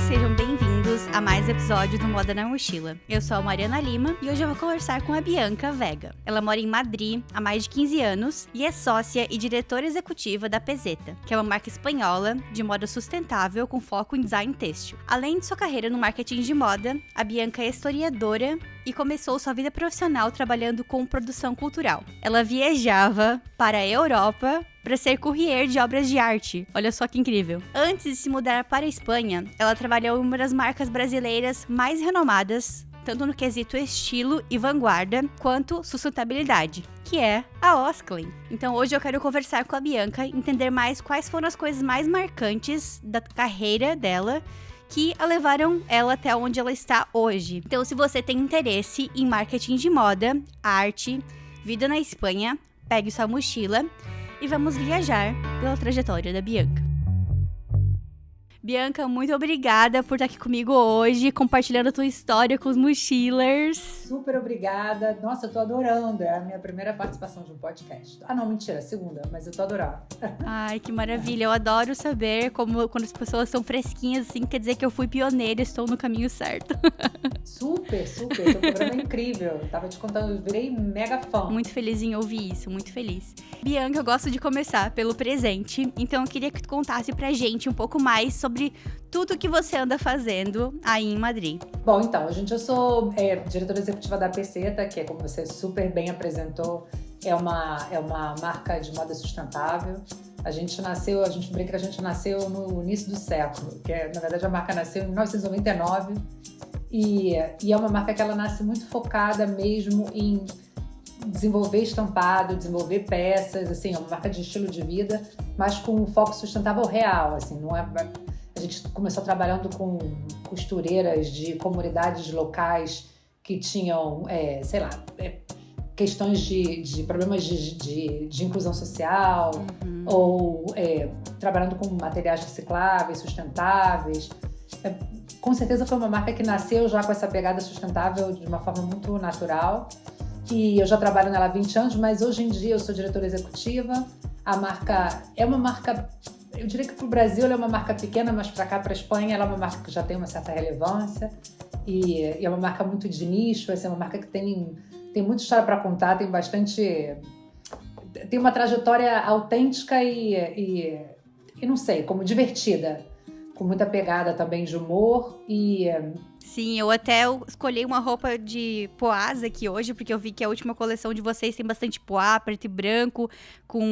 sejam bem-vindos a mais um episódio do Moda na Mochila. Eu sou a Mariana Lima e hoje eu vou conversar com a Bianca Vega. Ela mora em Madrid há mais de 15 anos e é sócia e diretora executiva da Peseta, que é uma marca espanhola de moda sustentável com foco em design têxtil. Além de sua carreira no marketing de moda, a Bianca é historiadora e começou sua vida profissional trabalhando com produção cultural. Ela viajava para a Europa para ser courrier de obras de arte. Olha só que incrível. Antes de se mudar para a Espanha, ela trabalhou em uma das marcas brasileiras mais renomadas, tanto no quesito estilo e vanguarda, quanto sustentabilidade, que é a Osklen. Então hoje eu quero conversar com a Bianca, entender mais quais foram as coisas mais marcantes da carreira dela, que a levaram ela até onde ela está hoje. Então, se você tem interesse em marketing de moda, arte, vida na Espanha, pegue sua mochila e vamos viajar pela trajetória da Bianca. Bianca, muito obrigada por estar aqui comigo hoje, compartilhando a tua história com os mochilers. Super obrigada. Nossa, eu tô adorando. É a minha primeira participação de um podcast. Ah, não, mentira, segunda, mas eu tô adorando. Ai, que maravilha. Eu adoro saber como quando as pessoas são fresquinhas, assim, quer dizer que eu fui pioneira, estou no caminho certo. Super. Teu programa é incrível. Tava te contando, eu virei mega fã. Muito feliz em ouvir isso, muito feliz. Bianca, eu gosto de começar pelo presente, então eu queria que tu contasse pra gente um pouco mais sobre tudo que você anda fazendo aí em Madrid. Bom, então, eu sou diretora executiva da Peseta, que é, como você super bem apresentou, é uma marca de moda sustentável. A gente brinca que a gente nasceu no início do século, que na verdade a marca nasceu em 1999 e é uma marca que ela nasce muito focada mesmo em desenvolver estampado, desenvolver peças, assim, é uma marca de estilo de vida, mas com um foco sustentável real, assim, não é... A gente começou trabalhando com costureiras de comunidades locais que tinham, questões de problemas de inclusão social, ou trabalhando com materiais recicláveis, sustentáveis. Com certeza foi uma marca que nasceu já com essa pegada sustentável de uma forma muito natural. E eu já trabalho nela há 20 anos, mas hoje em dia eu sou diretora executiva. A marca é uma marca... Eu diria que para o Brasil ela é uma marca pequena, mas para cá, para a Espanha, ela é uma marca que já tem uma certa relevância e é uma marca muito de nicho, é uma marca que tem muita história para contar, tem uma trajetória autêntica e não sei, como divertida, com muita pegada também de humor e... Sim, eu até escolhi uma roupa de poás aqui hoje, porque eu vi que a última coleção de vocês tem bastante poá, preto e branco, com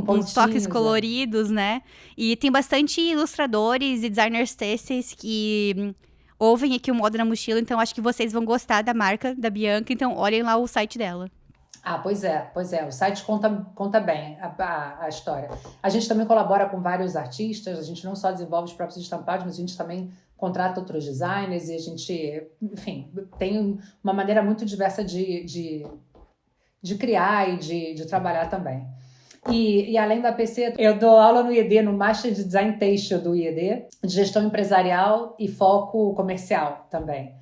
uns toques coloridos, né? E tem bastante ilustradores e designers têxteis que ouvem aqui o Moda na Mochila, então acho que vocês vão gostar da marca da Bianca, então olhem lá o site dela. Ah, pois é. O site conta bem a história. A gente também colabora com vários artistas, a gente não só desenvolve os próprios estampados, mas a gente também contrata outros designers e a gente, enfim, tem uma maneira muito diversa de criar e de trabalhar também. E além da PC, eu dou aula no IED, no Master de Design Têxtil do IED, de gestão empresarial e foco comercial também.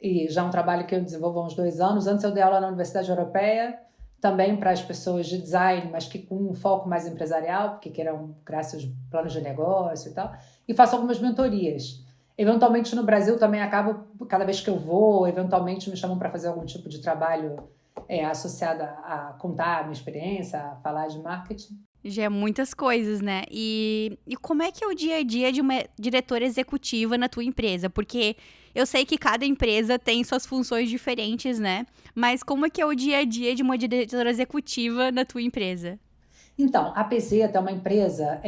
E já é um trabalho que eu desenvolvo há uns 2 anos. Antes eu dei aula na Universidade Europeia, também para as pessoas de design, mas que com um foco mais empresarial, porque queiram criar seus planos de negócio e tal. E faço algumas mentorias. Eventualmente no Brasil também acabo, cada vez que eu vou, eventualmente me chamam para fazer algum tipo de trabalho associado a contar a minha experiência, a falar de marketing. Já é muitas coisas, né? E como é que é o dia a dia de uma diretora executiva na tua empresa? Porque eu sei que cada empresa tem suas funções diferentes, né? Mas como é que é o dia a dia de uma diretora executiva na tua empresa? Então, a Peseta é uma empresa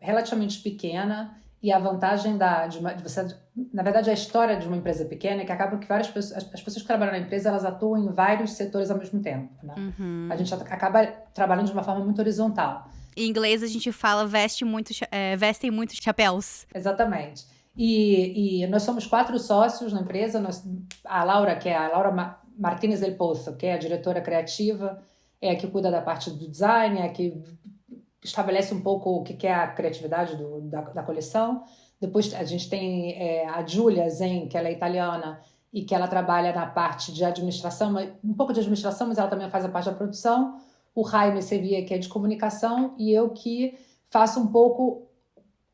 relativamente pequena e a vantagem de você... Na verdade, a história de uma empresa pequena é que acaba que as pessoas que trabalham na empresa, elas atuam em vários setores ao mesmo tempo, né? A gente acaba trabalhando de uma forma muito horizontal. Em inglês, a gente fala vestem muitos chapéus. Exatamente. E nós somos 4 sócios na empresa. A Laura, que é a Laura Martínez del Pozo, que é a diretora criativa, é a que cuida da parte do design, é a que estabelece um pouco o que é a criatividade da coleção. Depois a gente tem a Giulia Zen, que ela é italiana e que ela trabalha na parte de administração, um pouco de administração, mas ela também faz a parte da produção. O Jaime Sevilla, que é de comunicação, e eu que faço um pouco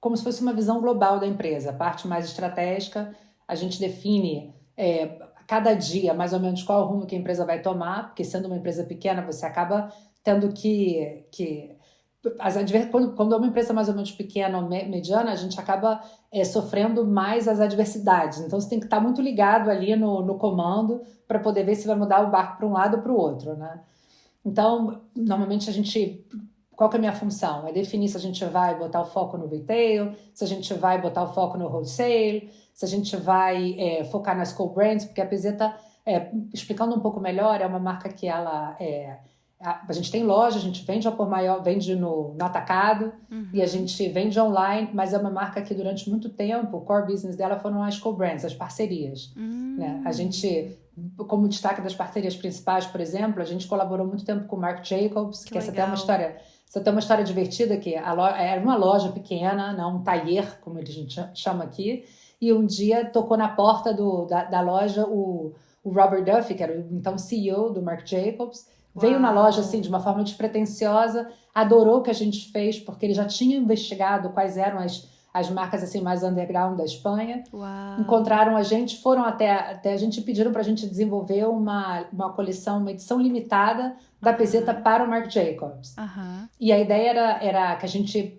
como se fosse uma visão global da empresa. A parte mais estratégica, a gente define cada dia mais ou menos qual o rumo que a empresa vai tomar, porque sendo uma empresa pequena, você acaba tendo quando é uma empresa mais ou menos pequena ou mediana, a gente acaba sofrendo mais as adversidades. Então, você tem que estar muito ligado ali no comando para poder ver se vai mudar o barco para um lado ou para o outro, né? Então, normalmente qual que é a minha função? É definir se a gente vai botar o foco no retail, se a gente vai botar o foco no wholesale, se a gente vai focar nas co-brands, porque a Peseta, explicando um pouco melhor, é uma marca que a gente tem loja, a gente vende ao por maior, vende no atacado, e a gente vende online, mas é uma marca que durante muito tempo, o core business dela foram as co-brands, as parcerias. Né? A gente, como destaque das parcerias principais, por exemplo, a gente colaborou muito tempo com o Marc Jacobs, que essa tem uma história divertida, que era uma loja pequena, né, um taller, como a gente chama aqui, e um dia tocou na porta da loja o Robert Duffy, que era o então CEO do Marc Jacobs, veio na loja assim de uma forma despretensiosa, adorou o que a gente fez, porque ele já tinha investigado quais eram as marcas assim mais underground da Espanha. Uau. Encontraram a gente, foram até a gente, pediram para a gente desenvolver uma coleção, uma edição limitada da Peseta para o Marc Jacobs. E a ideia era que a gente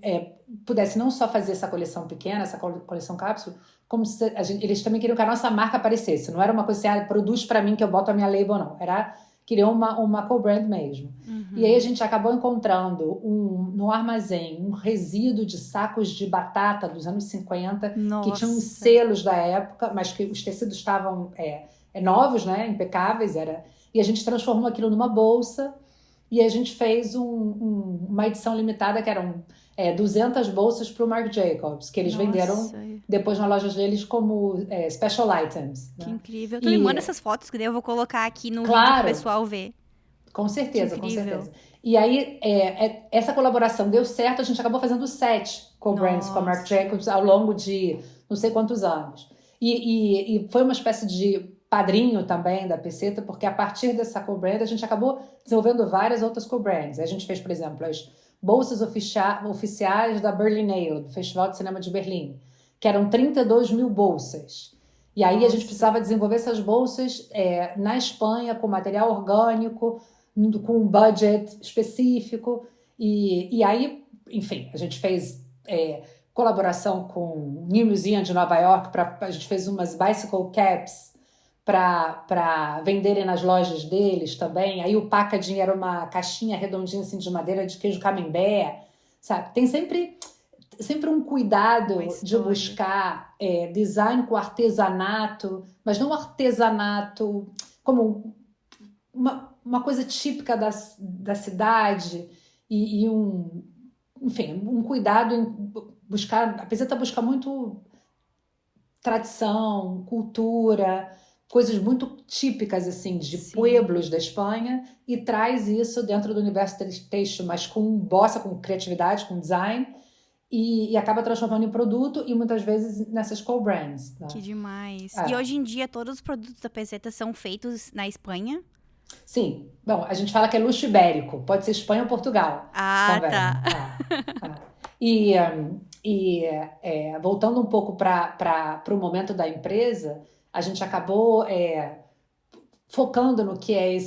pudesse não só fazer essa coleção pequena, essa coleção cápsula, como se eles também queriam que a nossa marca aparecesse. Não era uma coisa assim, produz para mim que eu boto a minha label, não. Queriam uma co-brand mesmo. E aí a gente acabou encontrando no armazém um resíduo de sacos de batata dos anos 50, Nossa. que tinham os selos da época, mas que os tecidos estavam novos, né, impecáveis. E a gente transformou aquilo numa bolsa e a gente fez uma edição limitada que eram 200 bolsas para o Marc Jacobs, que eles venderam depois nas lojas deles como special items. Que né? incrível. Tu me manda essas fotos que daí eu vou colocar aqui no vídeo pro pessoal ver. Com certeza, com certeza. E aí, essa colaboração deu certo, a gente acabou fazendo 7 co-brands com a Marc Jacobs ao longo de não sei quantos anos. E foi uma espécie de padrinho também da Peseta, porque a partir dessa co-brand a gente acabou desenvolvendo várias outras co-brands. A gente fez, por exemplo, as bolsas oficiais da Berlinale, do Festival de Cinema de Berlim, que eram 32 mil bolsas. E aí a gente precisava desenvolver essas bolsas na Espanha, com material orgânico, com um budget específico. E aí, enfim, a gente fez colaboração com o New Museum de Nova York, a gente fez umas bicycle caps para venderem nas lojas deles também. Aí o packaging era uma caixinha redondinha assim, de madeira de queijo camembert, sabe? Tem sempre um cuidado de buscar design com artesanato, mas não artesanato como uma coisa típica da cidade e um cuidado em buscar. A Peseta busca muito tradição, cultura, coisas muito típicas assim de pueblos da Espanha e traz isso dentro do universo têxtil, mas com bossa, com criatividade, com design. E acaba transformando em produto e muitas vezes nessas co-brands. Né? Que demais. E hoje em dia todos os produtos da Peseta são feitos na Espanha? Sim. Bom, a gente fala que é luxo ibérico. Pode ser Espanha ou Portugal. Também. Tá. E voltando um pouco para o momento da empresa, a gente acabou focando no que é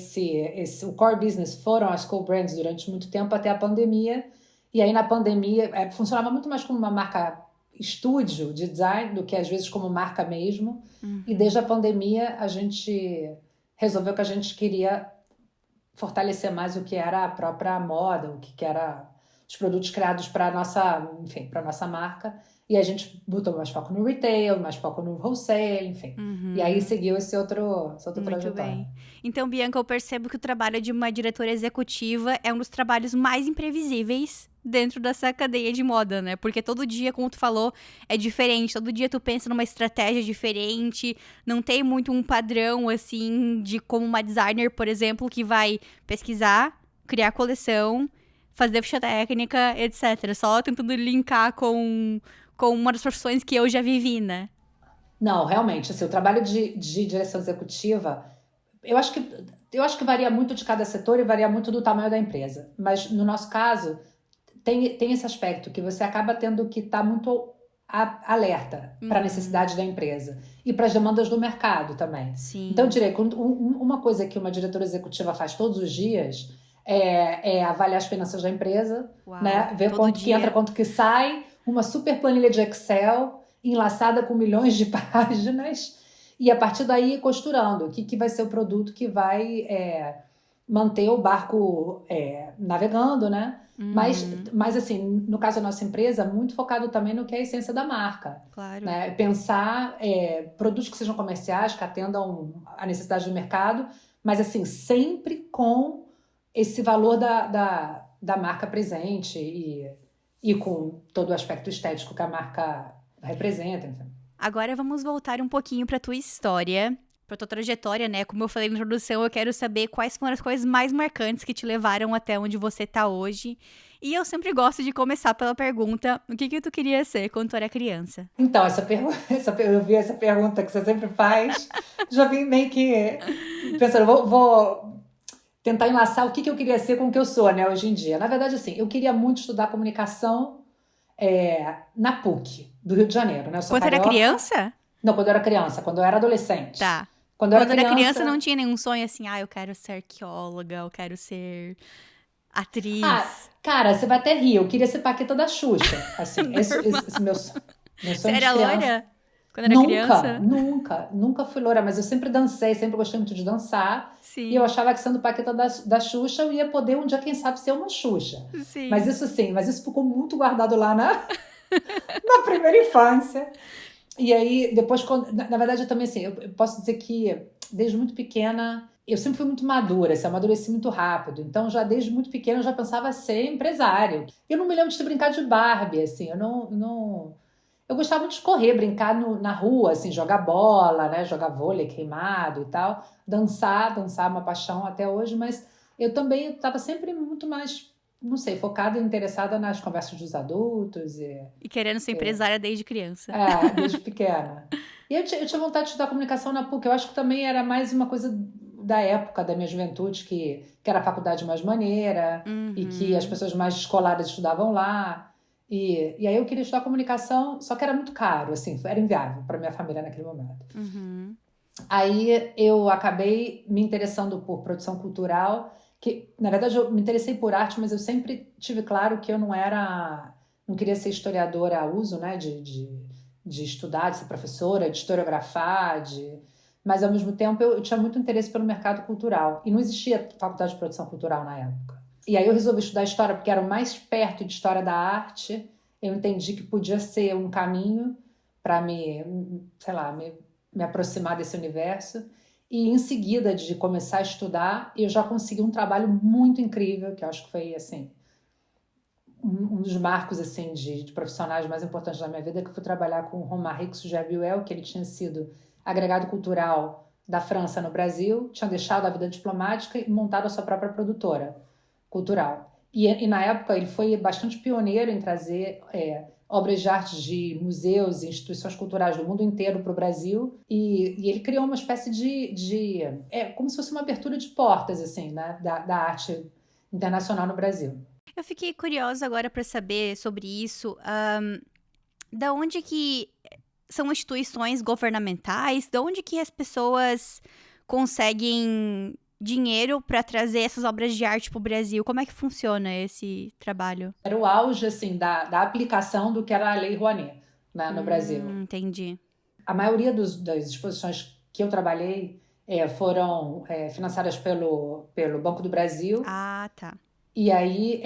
o core business, foram as co-brands durante muito tempo até a pandemia. E aí na pandemia funcionava muito mais como uma marca estúdio de design do que às vezes como marca mesmo. E desde a pandemia a gente resolveu que a gente queria fortalecer mais o que era a própria moda, o que era os produtos criados para nossa marca. E a gente botou mais foco no retail, mais foco no wholesale, enfim. E aí seguiu essa outra trajetória. Muito bem. Então, Bianca, eu percebo que o trabalho de uma diretora executiva é um dos trabalhos mais imprevisíveis dentro dessa cadeia de moda, né? Porque todo dia, como tu falou, é diferente. Todo dia tu pensa numa estratégia diferente. Não tem muito um padrão, assim, de como uma designer, por exemplo, que vai pesquisar, criar coleção, fazer ficha técnica, etc. Só tentando linkar com uma das profissões que eu já vivi, né? Não, realmente, assim, o trabalho de direção executiva, eu acho que varia muito de cada setor e varia muito do tamanho da empresa. Mas, no nosso caso, tem esse aspecto que você acaba tendo que estar muito alerta para a necessidade da empresa e para as demandas do mercado também. Sim. Então, eu diria que uma coisa que uma diretora executiva faz todos os dias é avaliar as finanças da empresa, Uau, né? Ver todo quanto dia. que entra, quanto que sai, uma super planilha de Excel enlaçada com milhões de páginas e a partir daí costurando o que vai ser o produto que vai manter o barco navegando, né? Mas assim, no caso da nossa empresa, muito focado também no que é a essência da marca. Claro. Né? Pensar produtos que sejam comerciais, que atendam a necessidade do mercado, mas assim, sempre com esse valor da marca presente e com todo o aspecto estético que a marca representa. Enfim. Agora vamos voltar um pouquinho para tua história, para tua trajetória, né? Como eu falei na introdução, eu quero saber quais foram as coisas mais marcantes que te levaram até onde você tá hoje. E eu sempre gosto de começar pela pergunta: o que tu queria ser quando tu era criança? Então, eu vi essa pergunta que você sempre faz, já vim meio que pensando, vou tentar enlaçar o que eu queria ser com o que eu sou, né, hoje em dia. Na verdade, assim, eu queria muito estudar comunicação na PUC, do Rio de Janeiro, né? Eu sou Quando tu era carioca. criança? Não, quando eu era criança, quando eu era adolescente. Tá. Quando eu Quando era criança não tinha nenhum sonho assim, eu quero ser arqueóloga, eu quero ser atriz. Cara, você vai até rir, eu queria ser Paquita da Xuxa, assim, esse meu sonho Você de era criança. loira quando era criança? Nunca fui loira, mas eu sempre dancei, sempre gostei muito de dançar. Sim. E eu achava que sendo Paquita da Xuxa, eu ia poder um dia, quem sabe, ser uma Xuxa. Sim. Mas isso ficou muito guardado lá na primeira infância. E aí, depois, na verdade, eu também, assim, eu posso dizer que desde muito pequena, eu sempre fui muito madura, assim, amadureci muito rápido. Então, já desde muito pequena, eu já pensava ser empresário. Eu não me lembro de brincar de Barbie, assim, eu gostava muito de correr, brincar na rua, assim, jogar bola, né, jogar vôlei queimado e tal. Dançar é uma paixão até hoje, mas eu também estava sempre muito mais, não sei, focada e interessada nas conversas dos adultos. E querendo ser empresária desde criança. Desde pequena. E eu tinha vontade de estudar comunicação na PUC, eu acho que também era mais uma coisa da época da minha juventude, que era a faculdade mais maneira, e que as pessoas mais descoladas estudavam lá. E aí eu queria estudar comunicação, só que era muito caro, assim, era inviável para minha família naquele momento. Aí eu acabei me interessando por produção cultural, que na verdade eu me interessei por arte, mas eu sempre tive claro que eu não queria ser historiadora a uso, né, de estudar, de ser professora, de historiografar, mas ao mesmo tempo eu tinha muito interesse pelo mercado cultural, e não existia faculdade de produção cultural na época. E aí eu resolvi estudar história porque era o mais perto de história da arte. Eu entendi que podia ser um caminho para me aproximar desse universo. E em seguida de começar a estudar, eu já consegui um trabalho muito incrível, que eu acho que foi assim um dos marcos assim de profissionais mais importantes da minha vida, que eu fui trabalhar com o Romaric Sugerbiuel, que ele tinha sido agregado cultural da França no Brasil, tinha deixado a vida diplomática e montado a sua própria produtora cultural. E na época ele foi bastante pioneiro em trazer obras de arte de museus e instituições culturais do mundo inteiro para o Brasil, e ele criou uma espécie como se fosse uma abertura de portas assim, né, da arte internacional no Brasil. Eu fiquei curiosa agora para saber sobre isso. Da onde que são instituições governamentais? Da onde que as pessoas conseguem dinheiro para trazer essas obras de arte para o Brasil? Como é que funciona esse trabalho? Era o auge assim, da aplicação do que era a Lei Rouanet, né, no Brasil. Entendi. A maioria das exposições que eu trabalhei foram financiadas pelo Banco do Brasil. Ah, tá. E aí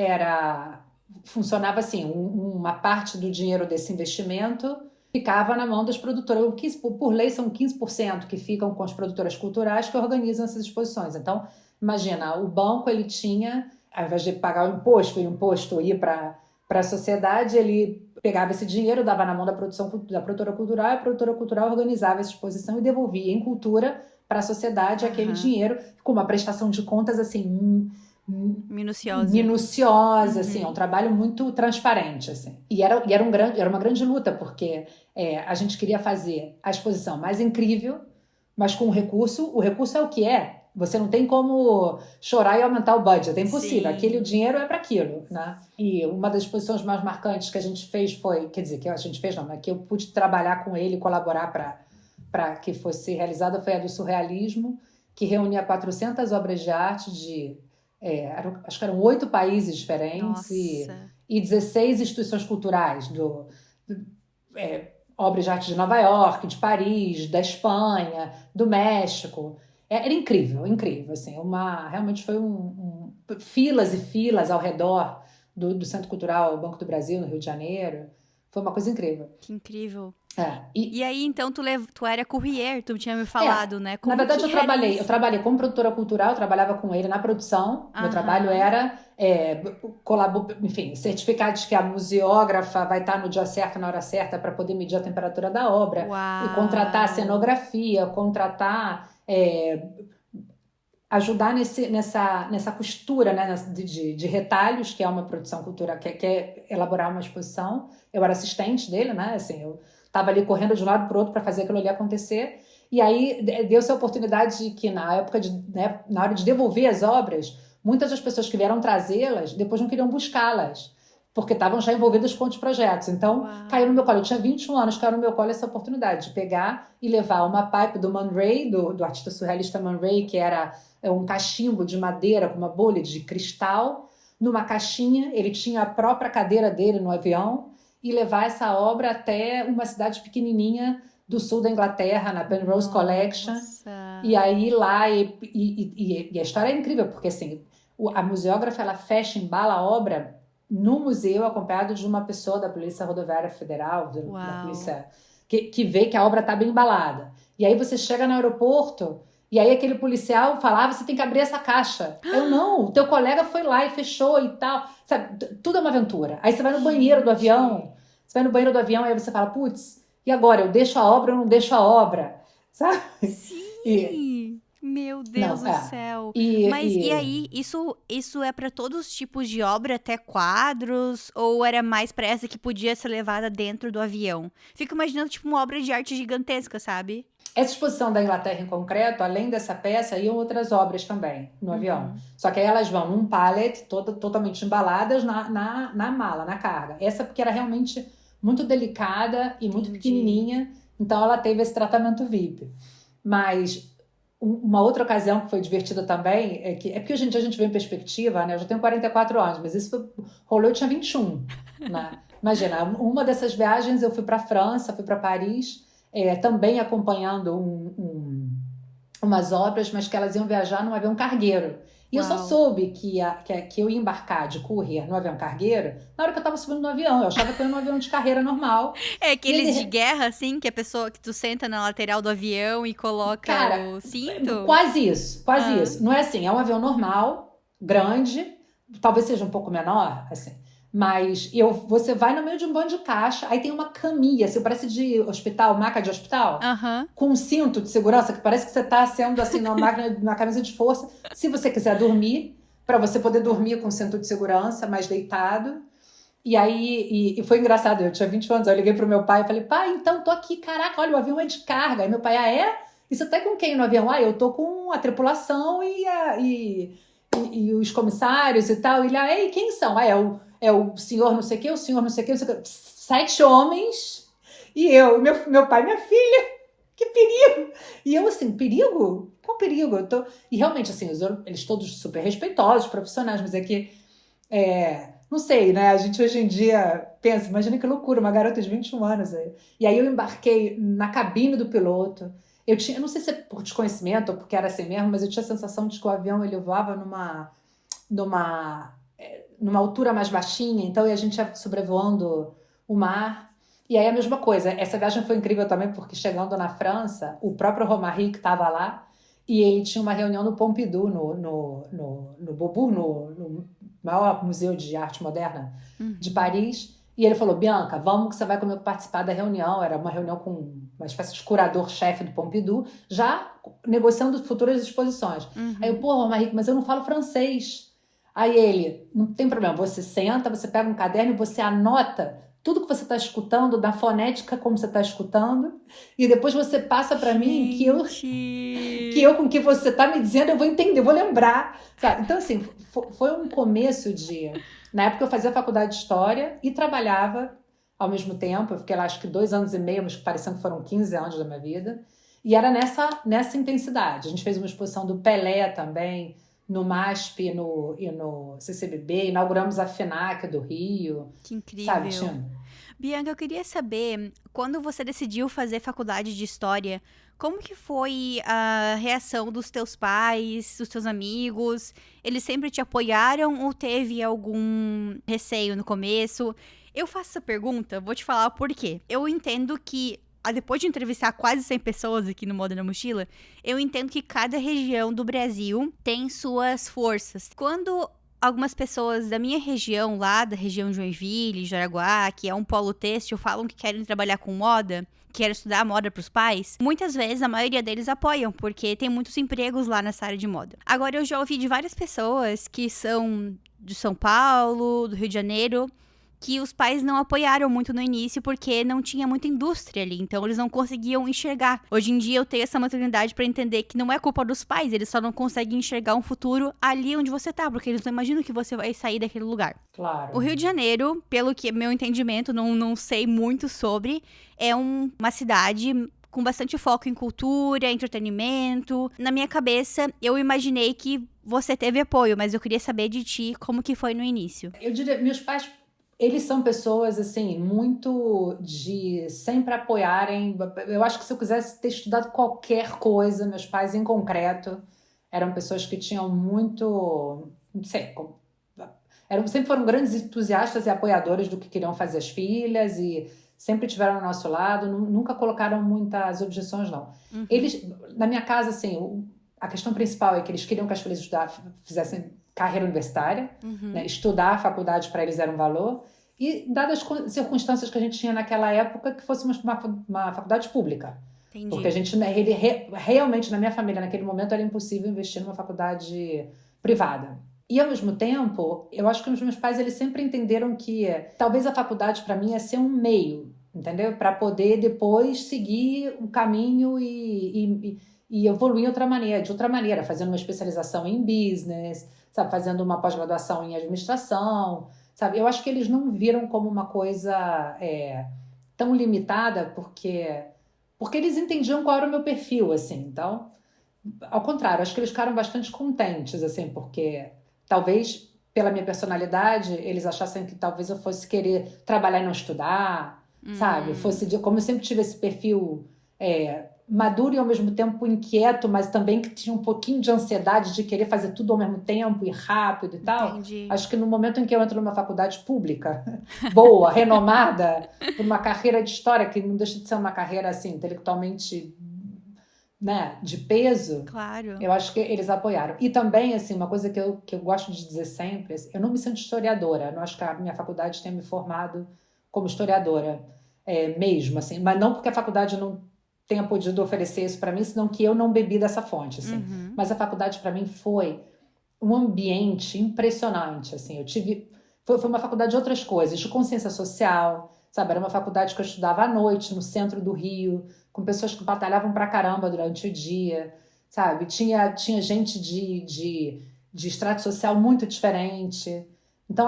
funcionava assim, uma parte do dinheiro desse investimento ficava na mão das produtoras. Por lei são 15% que ficam com as produtoras culturais que organizam essas exposições. Então, imagina, o banco ele tinha, ao invés de pagar o imposto e o imposto ir para a sociedade, ele pegava esse dinheiro, dava na mão da produtora cultural, e a produtora cultural organizava essa exposição e devolvia em cultura para a sociedade aquele dinheiro, com uma prestação de contas assim minuciosa, assim, é um trabalho muito transparente, assim. E era uma grande luta, porque a gente queria fazer a exposição mais incrível, mas com o recurso é o que é. Você não tem como chorar e aumentar o budget, é impossível. Sim. Aquele dinheiro é para aquilo, né? E uma das exposições mais marcantes que a gente fez foi, quer dizer, que a gente fez não, mas que eu pude trabalhar com ele e colaborar para que fosse realizada foi a do surrealismo, que reunia 400 obras de arte acho que eram 8 países diferentes e 16 instituições culturais, obras de arte de Nova York, de Paris, da Espanha, do México. Era incrível, incrível. Assim, realmente foi filas e filas ao redor do Centro Cultural Banco do Brasil, no Rio de Janeiro. Foi uma coisa incrível. Que incrível. E aí, então, tu era courrier, tu tinha me falado, né? Na verdade, eu trabalhei como produtora cultural, eu trabalhava com ele na produção. Meu trabalho era enfim, certificar de que a museógrafa vai estar no dia certo, na hora certa, para poder medir a temperatura da obra. Uau. E contratar a cenografia, ajudar nessa costura, né, de retalhos, que é uma produção cultural, que é elaborar uma exposição. Eu era assistente dele, né? Assim, eu estava ali correndo de um lado para o outro para fazer aquilo ali acontecer. E aí deu-se a oportunidade de que, na época, na hora de devolver as obras, muitas das pessoas que vieram trazê-las depois não queriam buscá-las, porque estavam já envolvidas com outros projetos. Então, caiu no meu colo. Eu tinha 21 anos, caiu no meu colo essa oportunidade de pegar e levar uma pipe do Man Ray, do artista surrealista Man Ray, que era um cachimbo de madeira com uma bolha de cristal, numa caixinha. Ele tinha a própria cadeira dele no avião, e levar essa obra até uma cidade pequenininha do sul da Inglaterra, na Penrose Collection. E aí lá, e a história é incrível, porque assim, a museógrafa, ela embala a obra no museu, acompanhado de uma pessoa da Polícia Rodoviária Federal, da polícia, que vê que a obra está bem embalada. E aí você chega no aeroporto, e aí aquele policial falava, você tem que abrir essa caixa. Eu, não, o teu colega foi lá e fechou e tal. Sabe, tudo é uma aventura. Aí você vai no banheiro do avião, aí você fala, putz, e agora? Eu deixo a obra ou não deixo a obra? Sabe? Sim! Meu Deus do céu. E aí, isso é para todos os tipos de obra, até quadros? Ou era mais para essa que podia ser levada dentro do avião? Fico imaginando, tipo, uma obra de arte gigantesca, sabe? Essa exposição da Inglaterra em concreto, além dessa peça, iam outras obras também no avião. Só que aí elas vão num pallet, totalmente embaladas na mala, na carga. Essa porque era realmente muito delicada e muito pequenininha, então ela teve esse tratamento VIP. Mas uma outra ocasião que foi divertida também, porque hoje em dia a gente vê em perspectiva, né? Eu já tenho 44 anos, mas isso rolou, eu tinha 21. Né? Imagina, uma dessas viagens eu fui para a França, fui para Paris, também acompanhando umas obras, mas que elas iam viajar num avião cargueiro. E eu só soube que eu ia embarcar de courier no avião cargueiro na hora que eu estava subindo no avião. Eu achava que eu ia num avião de carreira normal. É aqueles de guerra, assim, que que tu senta na lateral do avião e coloca o cinto? Quase isso. Não é assim, é um avião normal, grande, talvez seja um pouco menor, assim. Mas você vai no meio de um bando de caixa, aí tem uma caminha, assim, parece de hospital, maca de hospital, com um cinto de segurança, que parece que você está sendo assim, numa camisa de força. Se você quiser dormir, para você poder dormir com cinto de segurança, mais deitado. E aí, foi engraçado, eu tinha 20 anos, eu liguei pro meu pai e falei, pai, então tô aqui, caraca, olha, o avião é de carga. Aí meu pai, E você tá com quem no avião? Eu tô com a tripulação e os comissários e tal. E ele, ei, quem são? É o senhor não sei o que, o senhor não sei o que, 7 homens e eu, meu pai, minha filha, que perigo! E eu assim, perigo? Qual perigo? E realmente, assim, eles todos super respeitosos, profissionais, mas é que, não sei, né? A gente hoje em dia pensa, imagina que loucura, uma garota de 21 anos. E aí eu embarquei na cabine do piloto. Eu não sei se é por desconhecimento ou porque era assim mesmo, mas eu tinha a sensação de que o avião ele voava numa altura mais baixinha, então a gente ia sobrevoando o mar. E aí a mesma coisa, essa viagem foi incrível também, porque chegando na França, o próprio Romary que estava lá, e ele tinha uma reunião no Pompidou, no Beaubourg, no maior museu de arte moderna de Paris, e ele falou, Bianca, vamos que você vai comigo participar da reunião. Era uma reunião com uma espécie de curador-chefe do Pompidou, já negociando futuras exposições. Aí eu, Romary, mas eu não falo francês. Aí ele, não tem problema, você senta, você pega um caderno e você anota tudo que você está escutando, da fonética como você está escutando, e depois você passa para mim que eu com o que você está me dizendo eu vou entender, eu vou lembrar, sabe? Então, assim, foi um começo de... Na época eu fazia faculdade de História e trabalhava ao mesmo tempo. Eu fiquei lá acho que 2 anos e meio, mas parecendo que foram 15 anos da minha vida. E era nessa intensidade. A gente fez uma exposição do Pelé também, no MASP e no CCBB, inauguramos a FENAC do Rio. Que incrível. Sabe, Tina? Bianca, eu queria saber, quando você decidiu fazer faculdade de História, como que foi a reação dos teus pais, dos teus amigos? Eles sempre te apoiaram ou teve algum receio no começo? Eu faço essa pergunta, vou te falar o porquê. Eu entendo que, depois de entrevistar quase 100 pessoas aqui no Moda na Mochila, eu entendo que cada região do Brasil tem suas forças. Quando algumas pessoas da minha região, lá da região de Joinville, Jaraguá, que é um polo têxtil, falam que querem trabalhar com moda, querem estudar moda para os pais, muitas vezes a maioria deles apoiam, porque tem muitos empregos lá nessa área de moda. Agora, eu já ouvi de várias pessoas que são de São Paulo, do Rio de Janeiro, que os pais não apoiaram muito no início porque não tinha muita indústria ali, então eles não conseguiam enxergar. Hoje em dia eu tenho essa maturidade para entender que não é culpa dos pais, eles só não conseguem enxergar um futuro ali onde você tá, porque eles não imaginam que você vai sair daquele lugar. Claro. O Rio de Janeiro, pelo que meu entendimento, não sei muito sobre, é uma cidade com bastante foco em cultura, entretenimento. Na minha cabeça, eu imaginei que você teve apoio, mas eu queria saber de ti como que foi no início. Eu diria, meus pais, eles são pessoas, assim, muito de sempre apoiarem. Eu acho que se eu quisesse ter estudado qualquer coisa, meus pais, em concreto, eram pessoas que tinham muito... Não sei, sempre foram grandes entusiastas e apoiadores do que queriam fazer as filhas e sempre tiveram ao nosso lado, nunca colocaram muitas objeções, não. Uhum. Eles, na minha casa, assim, a questão principal é que eles queriam que as filhas fizessem carreira universitária, né? Estudar a faculdade para eles era um valor, e dadas as circunstâncias que a gente tinha naquela época, que fosse uma faculdade pública. Entendi. Porque a gente, realmente, na minha família, naquele momento, era impossível investir numa faculdade privada. E, ao mesmo tempo, eu acho que os meus pais, eles sempre entenderam que talvez a faculdade, para mim, ia ser um meio, entendeu? Para poder depois seguir um caminho e evoluir de outra maneira, fazendo uma especialização em business, sabe, fazendo uma pós-graduação em administração, sabe? Eu acho que eles não viram como uma coisa tão limitada, porque eles entendiam qual era o meu perfil, assim. Então, ao contrário, acho que eles ficaram bastante contentes, assim, porque talvez pela minha personalidade eles achassem que talvez eu fosse querer trabalhar e não estudar, sabe? Como eu sempre tive esse perfil maduro e ao mesmo tempo inquieto, mas também que tinha um pouquinho de ansiedade de querer fazer tudo ao mesmo tempo e rápido e tal. Entendi. Acho que no momento em que eu entro numa faculdade pública, boa, renomada, por uma carreira de história, que não deixa de ser uma carreira assim, intelectualmente, né, de peso, Claro. eu acho que eles apoiaram. E também, assim, uma coisa que eu gosto de dizer sempre, assim, eu não me sinto historiadora, eu não acho que a minha faculdade tenha me formado como historiadora mesmo, assim, mas não porque a faculdade não tenha podido oferecer isso para mim, senão que eu não bebi dessa fonte, assim. Mas a faculdade para mim foi um ambiente impressionante, assim. Foi uma faculdade de outras coisas, de consciência social, sabe? Era uma faculdade que eu estudava à noite, no centro do Rio, com pessoas que batalhavam pra caramba durante o dia, sabe? Tinha gente de extrato social muito diferente. Então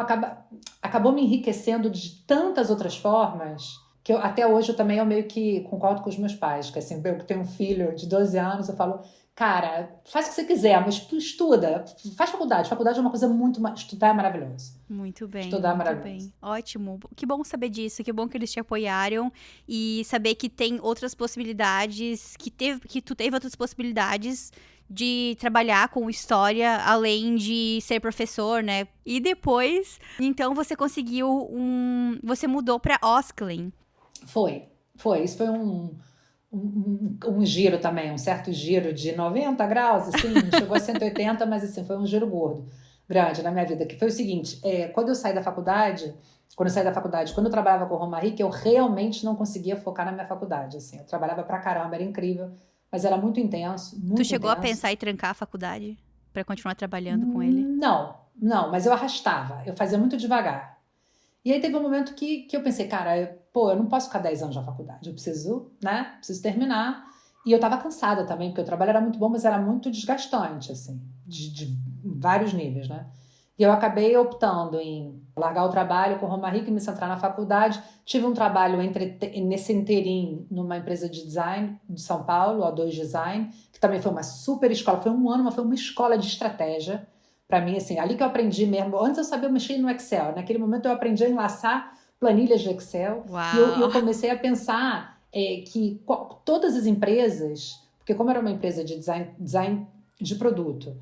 acabou me enriquecendo de tantas outras formas que até hoje eu também meio que concordo com os meus pais, que assim, eu que tenho um filho de 12 anos, eu falo, cara, faz o que você quiser, mas tu estuda, faz faculdade. Faculdade é uma coisa estudar é maravilhoso. Muito bem. Estudar é muito maravilhoso. bem. Ótimo. Que bom saber disso, que bom que eles te apoiaram e saber que tem outras possibilidades, que tu teve outras possibilidades de trabalhar com história, além de ser professor, né? E depois, então você conseguiu você mudou para Osklen. Foi. Isso foi um giro também, um certo giro de 90 graus, assim, não chegou a 180, mas assim, foi um giro grande na minha vida, que foi o seguinte, quando eu saí da faculdade, quando eu trabalhava com o Romaric, eu realmente não conseguia focar na minha faculdade, assim, eu trabalhava pra caramba, era incrível, mas era muito intenso, muito Tu chegou intenso. a pensar em trancar a faculdade pra continuar trabalhando com ele? Não, mas eu arrastava, eu fazia muito devagar. E aí teve um momento que eu pensei, cara, eu não posso ficar 10 anos na faculdade, eu preciso, né, preciso terminar. E eu tava cansada também, porque o trabalho era muito bom, mas era muito desgastante, assim, de vários níveis, né? E eu acabei optando em largar o trabalho com Roma Rica e me centrar na faculdade. Tive um trabalho nesse interim numa empresa de design de São Paulo, O2 Design, que também foi uma super escola, foi um ano, mas foi uma escola de estratégia. Para mim, assim, ali que eu aprendi mesmo. Antes eu sabia mexer no Excel, naquele momento eu aprendi a enlaçar planilhas de Excel. E Uau! eu comecei a pensar que todas as empresas, porque como era uma empresa de design de produto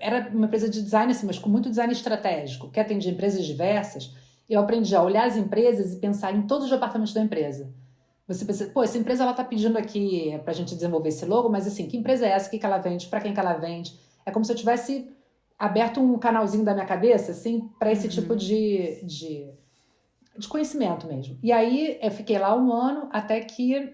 era uma empresa de design, assim, mas com muito design estratégico, que atendia empresas diversas, eu aprendi a olhar as empresas e pensar em todos os departamentos da empresa. Você pensa, pô, essa empresa ela tá pedindo aqui pra gente desenvolver esse logo, mas assim, que empresa é essa? O que ela vende? Para quem que ela vende? É como se eu tivesse aberto um canalzinho da minha cabeça, assim, para esse tipo de conhecimento mesmo. E aí eu fiquei lá um ano até que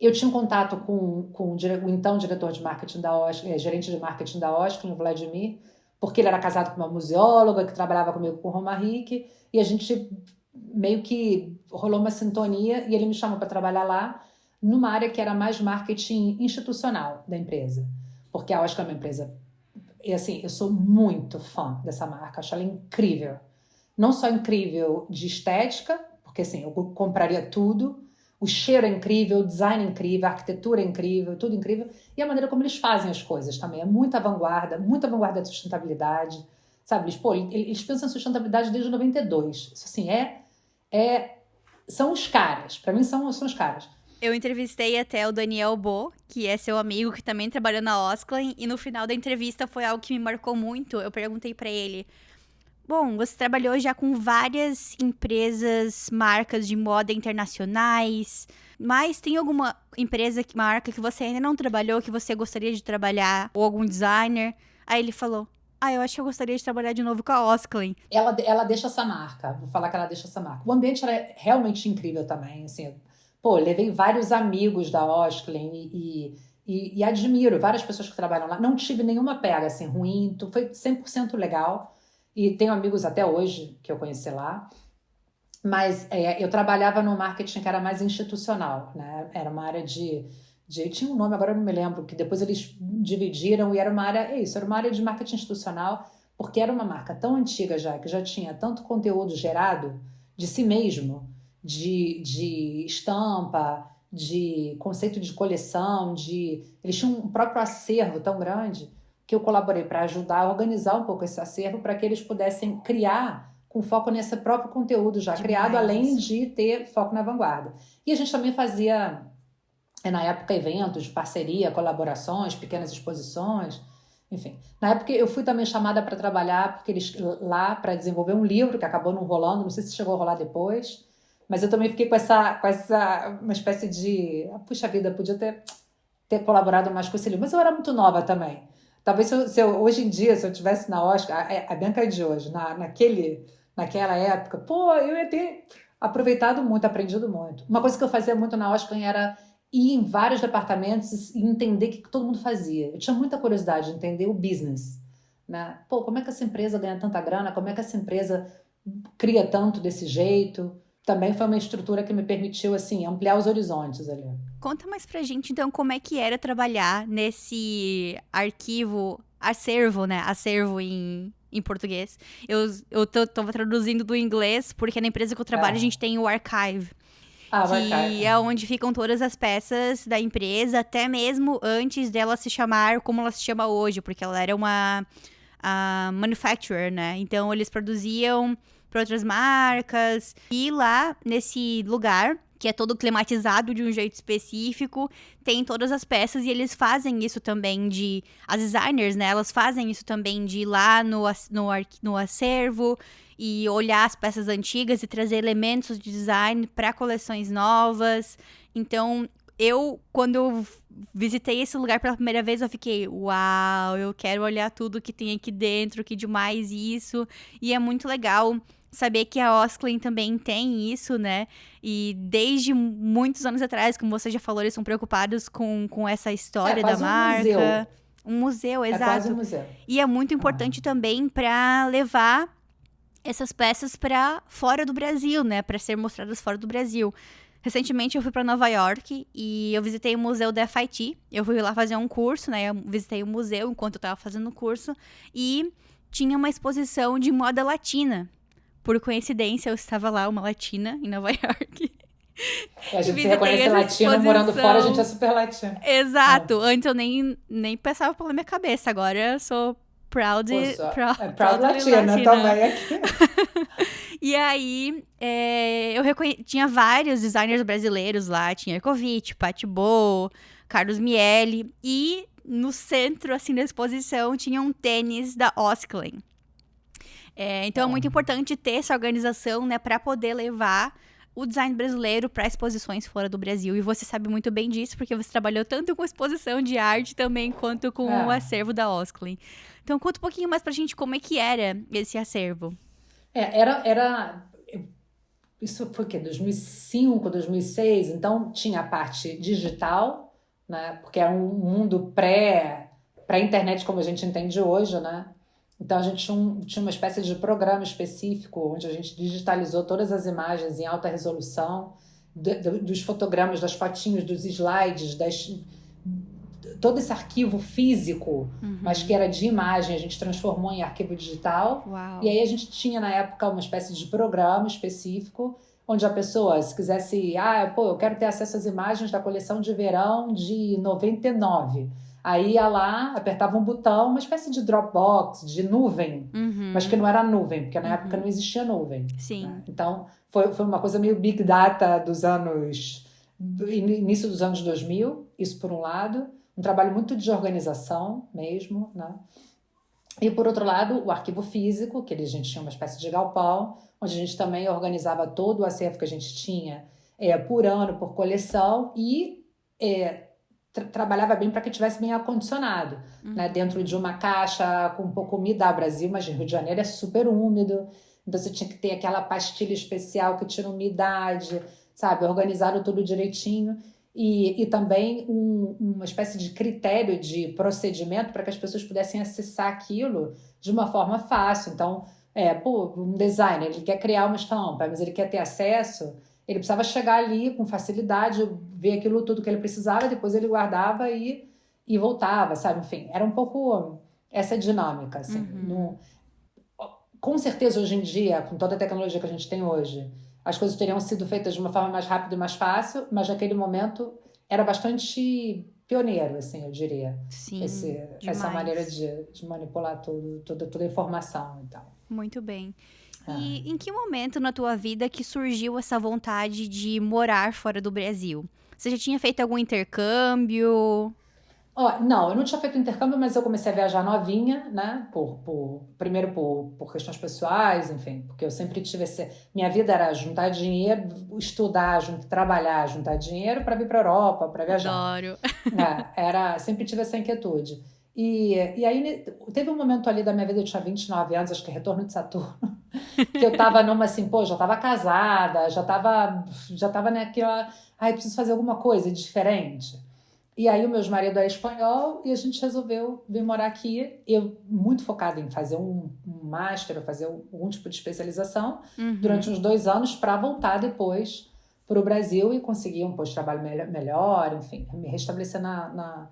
eu tinha um contato com o então diretor de marketing da Osklen, gerente de marketing da Osklen, o Vladimir, porque ele era casado com uma museóloga que trabalhava comigo com Roma Rick, e a gente meio que rolou uma sintonia e ele me chamou para trabalhar lá numa área que era mais marketing institucional da empresa, porque a Osklen é uma empresa, e assim, eu sou muito fã dessa marca, acho ela incrível, não só incrível de estética, porque assim, eu compraria tudo, o cheiro é incrível, o design é incrível, a arquitetura é incrível, tudo incrível. E a maneira como eles fazem as coisas também. É muita vanguarda de sustentabilidade. Sabe, eles pensam em sustentabilidade desde 92. Isso assim, são os caras. Para mim, são os caras. Eu entrevistei até o Daniel Bo, que é seu amigo, que também trabalhou na Osklen. E no final da entrevista foi algo que me marcou muito. Eu perguntei para ele... Bom, você trabalhou já com várias empresas, marcas de moda internacionais, mas tem alguma empresa, marca que você ainda não trabalhou, que você gostaria de trabalhar, ou algum designer? Aí ele falou, eu acho que eu gostaria de trabalhar de novo com a Osklen. Ela deixa essa marca, vou falar que ela deixa essa marca. O ambiente era realmente incrível também, assim, levei vários amigos da Osklen e admiro várias pessoas que trabalham lá. Não tive nenhuma pega, assim, ruim, foi 100% legal. E tenho amigos até hoje que eu conheci lá, mas eu trabalhava no marketing que era mais institucional, né? Era uma área tinha um nome, agora eu não me lembro, que depois eles dividiram e era uma área, era uma área de marketing institucional, porque era uma marca tão antiga que já tinha tanto conteúdo gerado de si mesmo, de estampa, de conceito de coleção, eles tinham um próprio acervo tão grande que eu colaborei para ajudar a organizar um pouco esse acervo para que eles pudessem criar com foco nesse próprio conteúdo já criado, além de ter foco na vanguarda. E a gente também fazia, na época, eventos de parceria, colaborações, pequenas exposições, enfim. Na época eu fui também chamada para trabalhar porque eles lá para desenvolver um livro que acabou não rolando, não sei se chegou a rolar depois, mas eu também fiquei com essa uma espécie de, puxa vida, podia ter colaborado mais com esse livro, mas eu era muito nova também. Talvez hoje em dia, se eu estivesse na Osklen, a Bianca de hoje, naquela época, eu ia ter aproveitado muito, aprendido muito. Uma coisa que eu fazia muito na Osklen era ir em vários departamentos e entender o que todo mundo fazia. Eu tinha muita curiosidade de entender o business, né? Como é que essa empresa ganha tanta grana? Como é que essa empresa cria tanto desse jeito? Também foi uma estrutura que me permitiu, assim, ampliar os horizontes ali. Conta mais pra gente, então, como é que era trabalhar nesse acervo, né? Acervo em português. Eu tava traduzindo do inglês, porque na empresa que eu trabalho a gente tem o archive. Que é onde ficam todas as peças da empresa, até mesmo antes dela se chamar como ela se chama hoje, porque ela era uma manufacturer, né? Então, eles produziam para outras marcas. E lá, nesse lugar, que é todo climatizado de um jeito específico, tem todas as peças e eles fazem isso também as designers, né, elas fazem isso também de ir lá no acervo e olhar as peças antigas e trazer elementos de design para coleções novas. Então, quando eu visitei esse lugar pela primeira vez, eu fiquei, uau, eu quero olhar tudo que tem aqui dentro, que demais isso. E é muito legal saber que a Osklen também tem isso, né? E desde muitos anos atrás, como você já falou, eles são preocupados com essa história da marca. Um museu, É quase um exato. museu. E é muito importante também para levar essas peças para fora do Brasil, né? Para ser mostradas fora do Brasil. Recentemente eu fui para Nova York e eu visitei o museu da FIT. Eu fui lá fazer um curso, né? Eu visitei o museu enquanto eu estava fazendo o curso e tinha uma exposição de moda latina. Por coincidência, eu estava lá, uma latina, em Nova York. A gente se Visitei reconhece essa latino, morando exposição. fora, a gente é super latino. Exato. Antes eu nem passava pela minha cabeça. Agora eu sou proud Proud proudly latina também aqui. E aí, eu tinha vários designers brasileiros lá. Tinha Ercovitch, Patty Bow, Carlos Miele. E no centro, assim, da exposição, tinha um tênis da Osklen. Então, é muito importante ter essa organização, né? Para poder levar o design brasileiro para exposições fora do Brasil. E você sabe muito bem disso, porque você trabalhou tanto com exposição de arte também, quanto com o acervo da Osklen. Então, conta um pouquinho mais pra gente como é que era esse acervo. Isso foi o quê? 2005, 2006? Então, tinha a parte digital, né? Porque é um mundo pré-internet como a gente entende hoje, né? Então, a gente tinha uma espécie de programa específico onde a gente digitalizou todas as imagens em alta resolução, dos fotogramas, das fotinhos, dos slides, todo esse arquivo físico, mas que era de imagem, a gente transformou em arquivo digital. Uau. E aí a gente tinha, na época, uma espécie de programa específico, onde a pessoa, se quisesse, eu quero ter acesso às imagens da coleção de verão de 99. Aí ia lá, apertava um botão, uma espécie de Dropbox, de nuvem, mas que não era nuvem, porque na época não existia nuvem. Sim. Né? Então, foi uma coisa meio Big Data início dos anos 2000, isso por um lado. Um trabalho muito de organização mesmo, né? E, por outro lado, o arquivo físico, que a gente tinha uma espécie de galpão, onde a gente também organizava todo o acervo que a gente tinha por ano, por coleção, e trabalhava bem para que tivesse bem acondicionado, né? Dentro de uma caixa com um pouco umidade. Brasil, mas Rio de Janeiro é super úmido, então você tinha que ter aquela pastilha especial que tira umidade, sabe? Organizaram tudo direitinho. E também uma espécie de critério de procedimento para que as pessoas pudessem acessar aquilo de uma forma fácil. Então, um designer, ele quer criar uma estampa, mas ele quer ter acesso, ele precisava chegar ali com facilidade, ver aquilo tudo que ele precisava, depois ele guardava e voltava, sabe? Enfim, era um pouco essa dinâmica, assim. Com certeza, hoje em dia, com toda a tecnologia que a gente tem hoje, as coisas teriam sido feitas de uma forma mais rápida e mais fácil, mas naquele momento era bastante pioneiro, assim, eu diria. Sim, essa maneira de manipular toda a informação e tal. Muito bem. E em que momento na tua vida que surgiu essa vontade de morar fora do Brasil? Você já tinha feito algum intercâmbio? Não, eu não tinha feito intercâmbio, mas eu comecei a viajar novinha, né? Primeiro por questões pessoais, enfim, porque eu sempre tive minha vida era juntar dinheiro, estudar, trabalhar, juntar dinheiro para vir para a Europa, para viajar. Adoro. Sempre tive essa inquietude. E aí teve um momento ali da minha vida, eu tinha 29 anos, acho que retorno de Saturno, que eu tava numa assim, já tava casada, já tava naquela, preciso fazer alguma coisa diferente. E aí o meu marido é espanhol e a gente resolveu vir morar aqui. Eu muito focada em fazer um master, fazer algum tipo de especialização durante uns 2 anos para voltar depois para o Brasil e conseguir um posto de trabalho melhor, enfim, me restabelecer na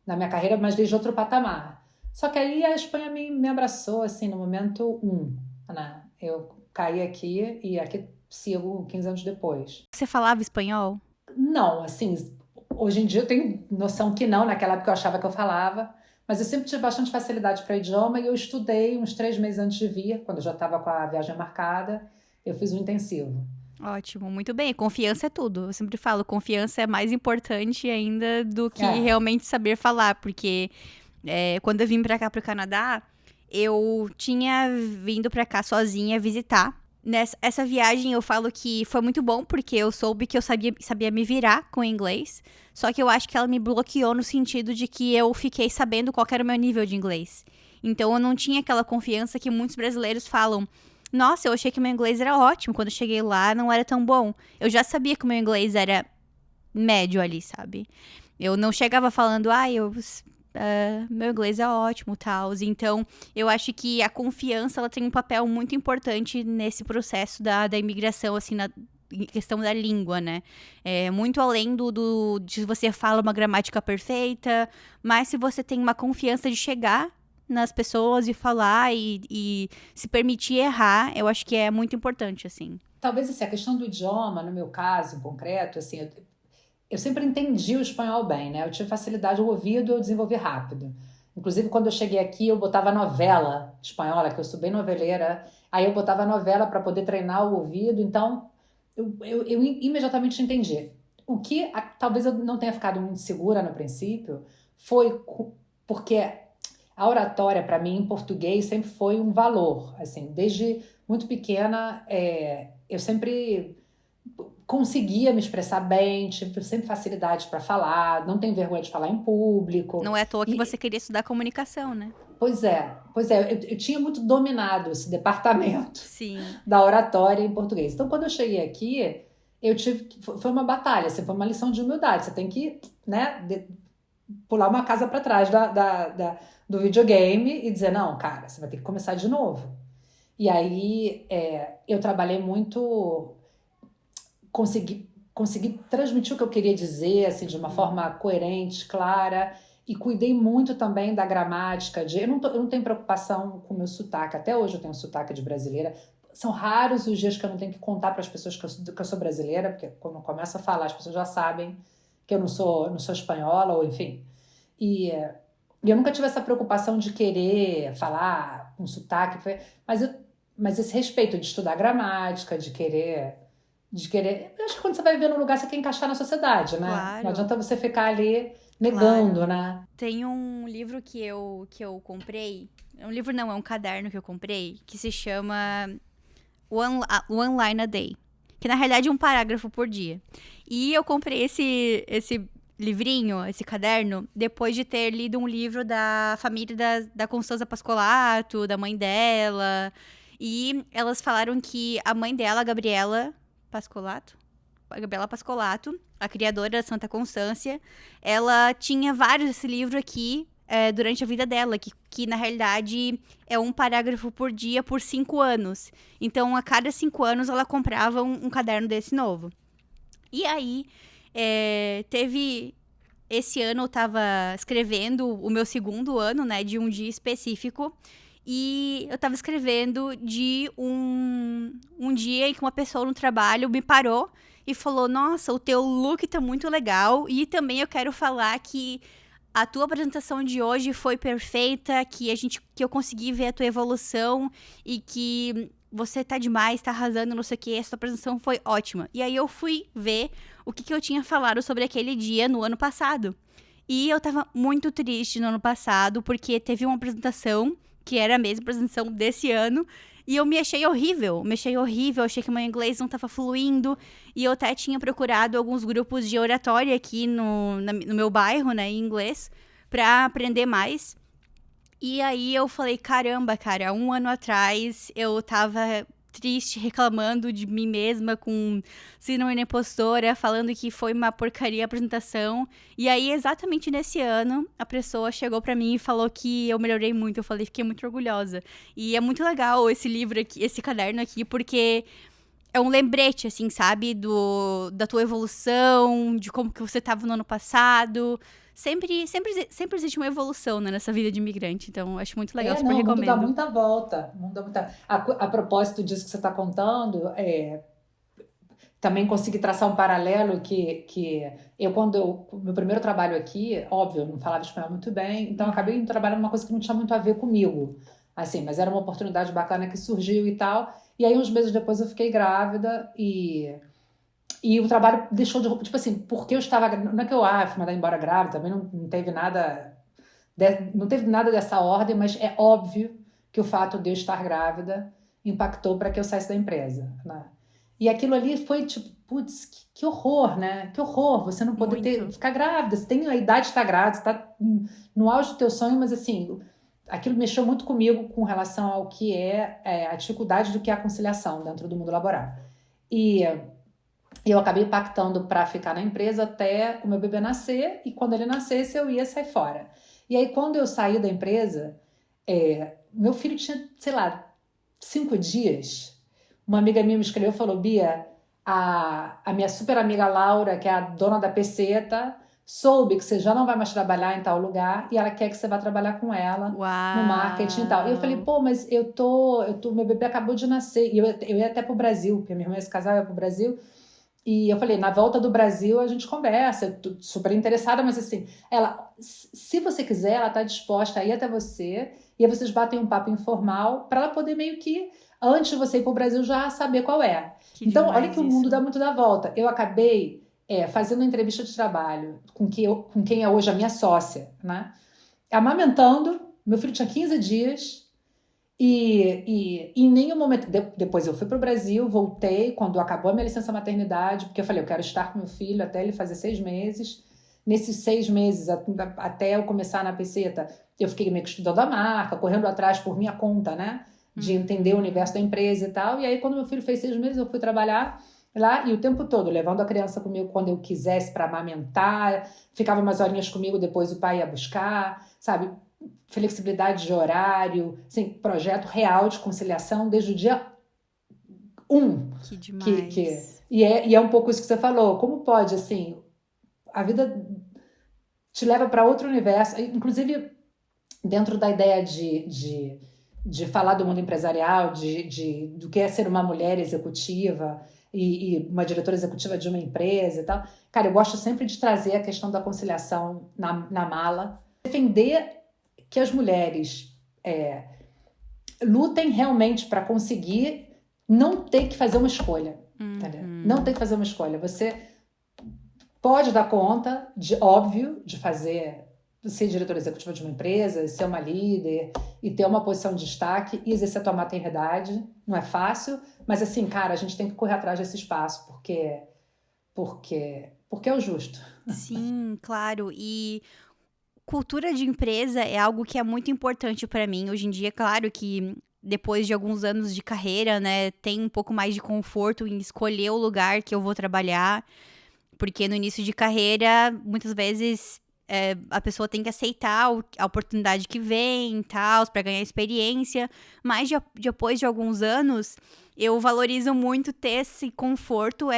minha carreira, mas desde outro patamar. Só que aí a Espanha me abraçou, assim, no momento 1, né? Eu caí aqui e aqui sigo 15 anos depois. Você falava espanhol? Não, assim, hoje em dia eu tenho noção que não, naquela época eu achava que eu falava, mas eu sempre tive bastante facilidade para idioma e eu estudei uns 3 meses antes de vir, quando eu já estava com a viagem marcada, eu fiz um intensivo. Ótimo, muito bem. Confiança é tudo. Eu sempre falo, confiança é mais importante ainda do que realmente saber falar, porque quando eu vim pra cá, pro Canadá, eu tinha vindo pra cá sozinha visitar. Essa viagem eu falo que foi muito bom, porque eu soube que eu sabia me virar com o inglês, só que eu acho que ela me bloqueou no sentido de que eu fiquei sabendo qual era o meu nível de inglês. Então eu não tinha aquela confiança que muitos brasileiros falam. Nossa, eu achei que meu inglês era ótimo. Quando eu cheguei lá, não era tão bom. Eu já sabia que o meu inglês era médio ali, sabe? Eu não chegava falando, meu inglês é ótimo, tal. Então, eu acho que a confiança, ela tem um papel muito importante nesse processo da imigração, assim, em questão da língua, né? Muito além de se você fala uma gramática perfeita, mas se você tem uma confiança de chegar nas pessoas e falar e se permitir errar, eu acho que é muito importante, assim. Talvez assim, a questão do idioma, no meu caso em concreto, assim, eu sempre entendi o espanhol bem, né? Eu tive facilidade, o ouvido eu desenvolvi rápido. Inclusive, quando eu cheguei aqui, eu botava novela espanhola, que eu sou bem noveleira, aí eu botava novela para poder treinar o ouvido, então eu imediatamente entendi. O que talvez eu não tenha ficado muito segura no princípio foi porque a oratória, para mim, em português, sempre foi um valor. Assim, desde muito pequena, eu sempre conseguia me expressar bem, tive sempre facilidade para falar, não tenho vergonha de falar em público. Não é à toa que E, você queria estudar comunicação, né? pois é, eu tinha muito dominado esse departamento Sim. da oratória em português. Então, quando eu cheguei aqui, foi uma batalha, assim, foi uma lição de humildade. Você tem que, né, pular uma casa para trás do videogame e dizer, não, cara, você vai ter que começar de novo. E aí eu trabalhei muito, consegui transmitir o que eu queria dizer, assim, de uma forma coerente, clara, e cuidei muito também da gramática. Eu não tenho preocupação com o meu sotaque, até hoje eu tenho sotaque de brasileira. São raros os dias que eu não tenho que contar para as pessoas que eu sou brasileira, porque quando eu começo a falar, as pessoas já sabem que eu não sou espanhola, ou enfim. E eu nunca tive essa preocupação de querer falar com sotaque, mas esse respeito de estudar gramática, de querer. Eu acho que quando você vai viver num lugar, você quer encaixar na sociedade, né? Claro. Não adianta você ficar ali negando, Claro. né? Tem um livro que eu comprei. Um livro não, é um caderno que eu comprei, que se chama One Line a Day. Que na realidade é um parágrafo por dia. E eu comprei esse livrinho, esse caderno, depois de ter lido um livro da família da Constanza Pascolato, da mãe dela. E elas falaram que a mãe dela, a Gabriela Pascolato, a criadora da Santa Constância, ela tinha vários desse livro aqui durante a vida dela, que na realidade é um parágrafo por dia por 5 anos. Então, a cada 5 anos, ela comprava um caderno desse novo. E aí, teve... Esse ano eu tava escrevendo o meu segundo ano, né, de um dia específico. E eu tava escrevendo de um dia em que uma pessoa no trabalho me parou e falou: nossa, o teu look tá muito legal. E também eu quero falar que a tua apresentação de hoje foi perfeita, que eu consegui ver a tua evolução e que você tá demais, tá arrasando, não sei o que, essa tua apresentação foi ótima. E aí eu fui ver o que eu tinha falado sobre aquele dia no ano passado. E eu tava muito triste no ano passado, porque teve uma apresentação que era a mesma apresentação desse ano, e eu me achei horrível, achei que meu inglês não tava fluindo, e eu até tinha procurado alguns grupos de oratória aqui no meu bairro, né, em inglês, pra aprender mais. E aí eu falei, caramba, cara, 1 ano atrás eu tava triste, reclamando de mim mesma, com síndrome da impostora, falando que foi uma porcaria a apresentação. E aí, exatamente nesse ano, a pessoa chegou pra mim e falou que eu melhorei muito. Eu falei, fiquei muito orgulhosa. E é muito legal esse livro aqui, esse caderno aqui, porque é um lembrete, assim, sabe? Da tua evolução, de como que você tava no ano passado. Sempre existe uma evolução, né, nessa vida de imigrante. Então, eu acho muito legal, super Não, o mundo dá recomendo. muita volta. O mundo dá muita... A propósito disso que você está contando, também consegui traçar um paralelo que meu primeiro trabalho aqui, óbvio, eu não falava espanhol muito bem, então eu acabei indo trabalhar numa coisa que não tinha muito a ver comigo, assim, mas era uma oportunidade bacana que surgiu e tal, e aí uns meses depois eu fiquei grávida e o trabalho deixou de... Tipo assim, porque eu estava... Não é que eu fui mandar embora grávida, também não teve nada... Não teve nada dessa ordem, mas é óbvio que o fato de eu estar grávida impactou para que eu saísse da empresa, né? E aquilo ali foi tipo, putz, que horror, né? Que horror você não poder ficar grávida. Você tem a idade de estar grávida, você está no auge do teu sonho, mas assim, aquilo mexeu muito comigo com relação ao que a dificuldade do que é a conciliação dentro do mundo laboral. E eu acabei pactando para ficar na empresa até o meu bebê nascer, e quando ele nascesse eu ia sair fora. E aí, quando eu saí da empresa, meu filho tinha, sei lá, 5 dias. Uma amiga minha me escreveu e falou: Bia, a minha super amiga Laura, que é a dona da Peceta, soube que você já não vai mais trabalhar em tal lugar e ela quer que você vá trabalhar com ela no marketing e tal. E eu falei: Uau! pô, mas meu bebê acabou de nascer. E eu ia até pro Brasil, porque minha irmã ia se casar, eu ia pro Brasil. E eu falei: na volta do Brasil a gente conversa. Eu tô super interessada, mas assim, ela, se você quiser, ela tá disposta a ir até você e aí vocês batem um papo informal para ela poder meio que, antes de você ir pro Brasil, já saber qual é. Que Então, olha demais que o mundo isso. dá muito da volta. Eu acabei fazendo uma entrevista de trabalho com quem é hoje a minha sócia, né? Amamentando, meu filho tinha 15 dias e em nenhum momento. Depois eu fui para o Brasil, voltei quando acabou a minha licença maternidade, porque eu falei: eu quero estar com meu filho até ele fazer 6 meses. Nesses 6 meses, até eu começar na Peceta, eu fiquei meio que estudando a marca, correndo atrás por minha conta, né? De entender o universo da empresa e tal. E aí, quando meu filho fez 6 meses, eu fui trabalhar lá e o tempo todo, levando a criança comigo quando eu quisesse para amamentar, ficava umas horinhas comigo, depois o pai ia buscar, sabe? Flexibilidade de horário, assim, projeto real de conciliação desde o dia 1. Que demais. E é um pouco isso que você falou. Como pode, assim, a vida te leva para outro universo, inclusive dentro da ideia de falar do mundo empresarial, do que é ser uma mulher executiva e uma diretora executiva de uma empresa e tal. Cara, eu gosto sempre de trazer a questão da conciliação na mala. Defender que as mulheres lutem realmente para conseguir não ter que fazer uma escolha. Entendeu? Não ter que fazer uma escolha. Você pode dar conta, óbvio, de ser diretora executiva de uma empresa, ser uma líder e ter uma posição de destaque e exercer a tua maternidade. Não é fácil, mas assim, cara, a gente tem que correr atrás desse espaço, porque é o justo. Sim, claro. E cultura de empresa é algo que é muito importante para mim. Hoje em dia, claro que depois de alguns anos de carreira, né, tem um pouco mais de conforto em escolher o lugar que eu vou trabalhar, porque no início de carreira, muitas vezes a pessoa tem que aceitar a oportunidade que vem, tal, para ganhar experiência. Mas depois de alguns anos, eu valorizo muito ter esse conforto,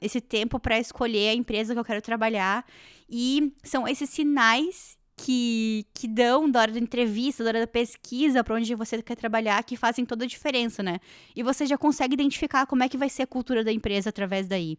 esse tempo para escolher a empresa que eu quero trabalhar. E são esses sinais que dão da hora da entrevista, da hora da pesquisa, para onde você quer trabalhar, que fazem toda a diferença, né? E você já consegue identificar como é que vai ser a cultura da empresa através daí.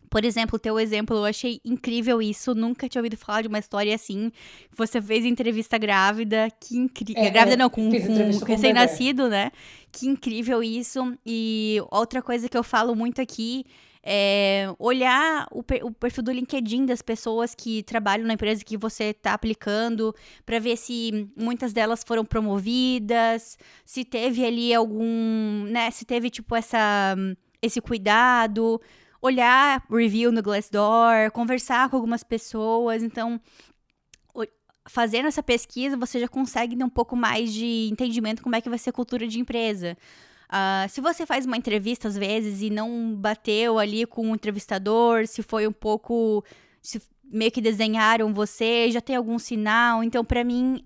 Por exemplo, o teu exemplo, eu achei incrível isso. Nunca tinha ouvido falar de uma história assim. Você fez entrevista grávida, que incrível. Grávida não, com Fiz entrevista com um bebê. recém-nascido, né? Que incrível isso. E outra coisa que eu falo muito aqui é olhar o perfil do LinkedIn das pessoas que trabalham na empresa que você está aplicando, para ver se muitas delas foram promovidas, se teve ali algum, né? Se teve, tipo, esse cuidado. Olhar review no Glassdoor, conversar com algumas pessoas. Então, fazendo essa pesquisa, você já consegue ter um pouco mais de entendimento como é que vai ser a cultura de empresa. Se você faz uma entrevista, às vezes, e não bateu ali com o entrevistador, se foi um pouco... Se meio que desenharam você, já tem algum sinal. Então, para mim,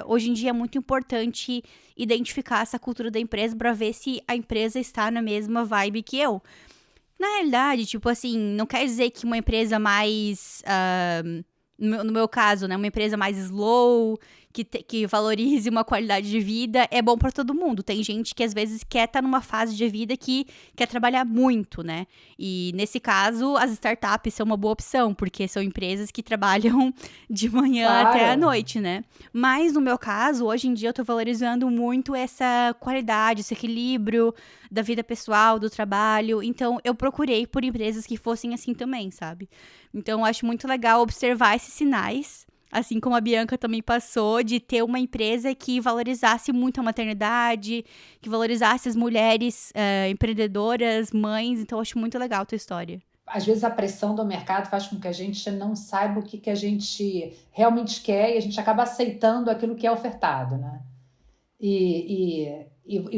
hoje em dia é muito importante identificar essa cultura da empresa para ver se a empresa está na mesma vibe que eu. Na realidade, tipo assim, não quer dizer que uma empresa mais, no meu caso, né, uma empresa mais slow, que valorize uma qualidade de vida, é bom pra todo mundo. Tem gente que às vezes quer estar numa fase de vida que quer trabalhar muito, né? E nesse caso, as startups são uma boa opção, porque são empresas que trabalham de manhã até a noite, né? Mas no meu caso, hoje em dia eu tô valorizando muito essa qualidade, esse equilíbrio da vida pessoal, do trabalho. Então, eu procurei por empresas que fossem assim também, sabe? Então, eu acho muito legal observar esses sinais, assim como a Bianca também passou, de ter uma empresa que valorizasse muito a maternidade, que valorizasse as mulheres empreendedoras, mães. Então, eu acho muito legal a tua história. Às vezes a pressão do mercado faz com que a gente não saiba o que a gente realmente quer e a gente acaba aceitando aquilo que é ofertado, né? E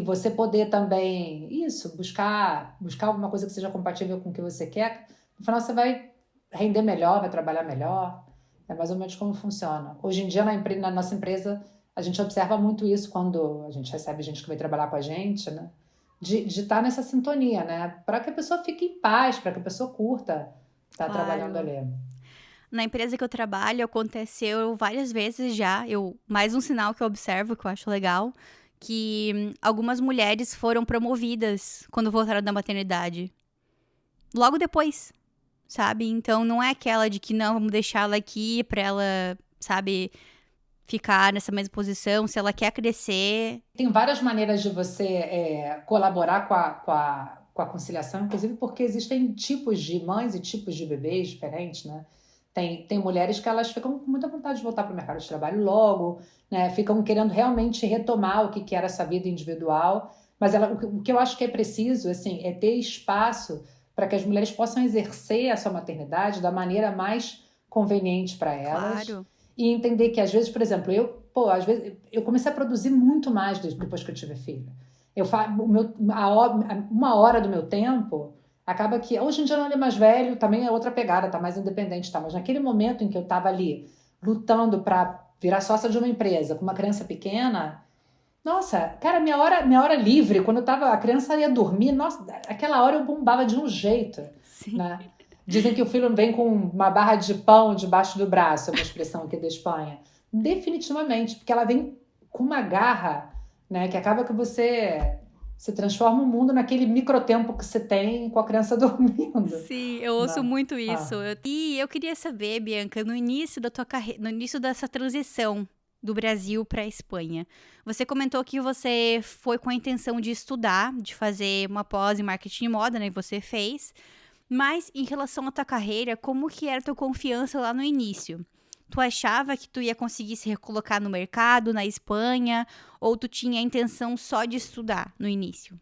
você poder também, buscar alguma coisa que seja compatível com o que você quer, no final você vai render melhor, vai trabalhar melhor. É mais ou menos como funciona. Hoje em dia, na nossa empresa, a gente observa muito isso quando a gente recebe gente que vai trabalhar com a gente, né? De estar nessa sintonia, né? Para que a pessoa fique em paz, para que a pessoa curta estar trabalhando Claro. ali. Na empresa que eu trabalho, aconteceu várias vezes já. Mais um sinal que eu observo, que eu acho legal, que algumas mulheres foram promovidas quando voltaram da maternidade. Logo depois, sabe? Então não é aquela de que não, vamos deixar ela aqui pra ela, sabe, ficar nessa mesma posição. Se ela quer crescer. Tem várias maneiras de você colaborar com a conciliação, inclusive porque existem tipos de mães e tipos de bebês diferentes, né? Tem mulheres que elas ficam com muita vontade de voltar para o mercado de trabalho logo, né? Ficam querendo realmente retomar o que era essa vida individual, mas o que eu acho que é preciso, assim, é ter espaço para que as mulheres possam exercer a sua maternidade da maneira mais conveniente para elas. Claro. E entender que, às vezes, por exemplo, às vezes, eu comecei a produzir muito mais depois que eu tive filho. Uma hora do meu tempo, acaba que, hoje em dia não é mais velho, também é outra pegada, tá mais independente, tá? Mas naquele momento em que eu estava ali, lutando para virar sócia de uma empresa com uma criança pequena, nossa, cara, minha hora livre, quando a criança ia dormir, nossa, aquela hora eu bombava de um jeito, Sim. né? Dizem que o filho vem com uma barra de pão debaixo do braço, é uma expressão aqui da Espanha. Definitivamente, porque ela vem com uma garra, né, que acaba que você se transforma o mundo naquele microtempo que você tem com a criança dormindo. Sim, eu ouço Não. muito isso. E eu queria saber, Bianca, no início da tua carreira, no início dessa transição do Brasil para a Espanha, você comentou que você foi com a intenção de estudar, de fazer uma pós em marketing e moda, né? E você fez. Mas em relação à tua carreira, como que era a tua confiança lá no início? Tu achava que tu ia conseguir se recolocar no mercado, na Espanha, ou tu tinha a intenção só de estudar no início?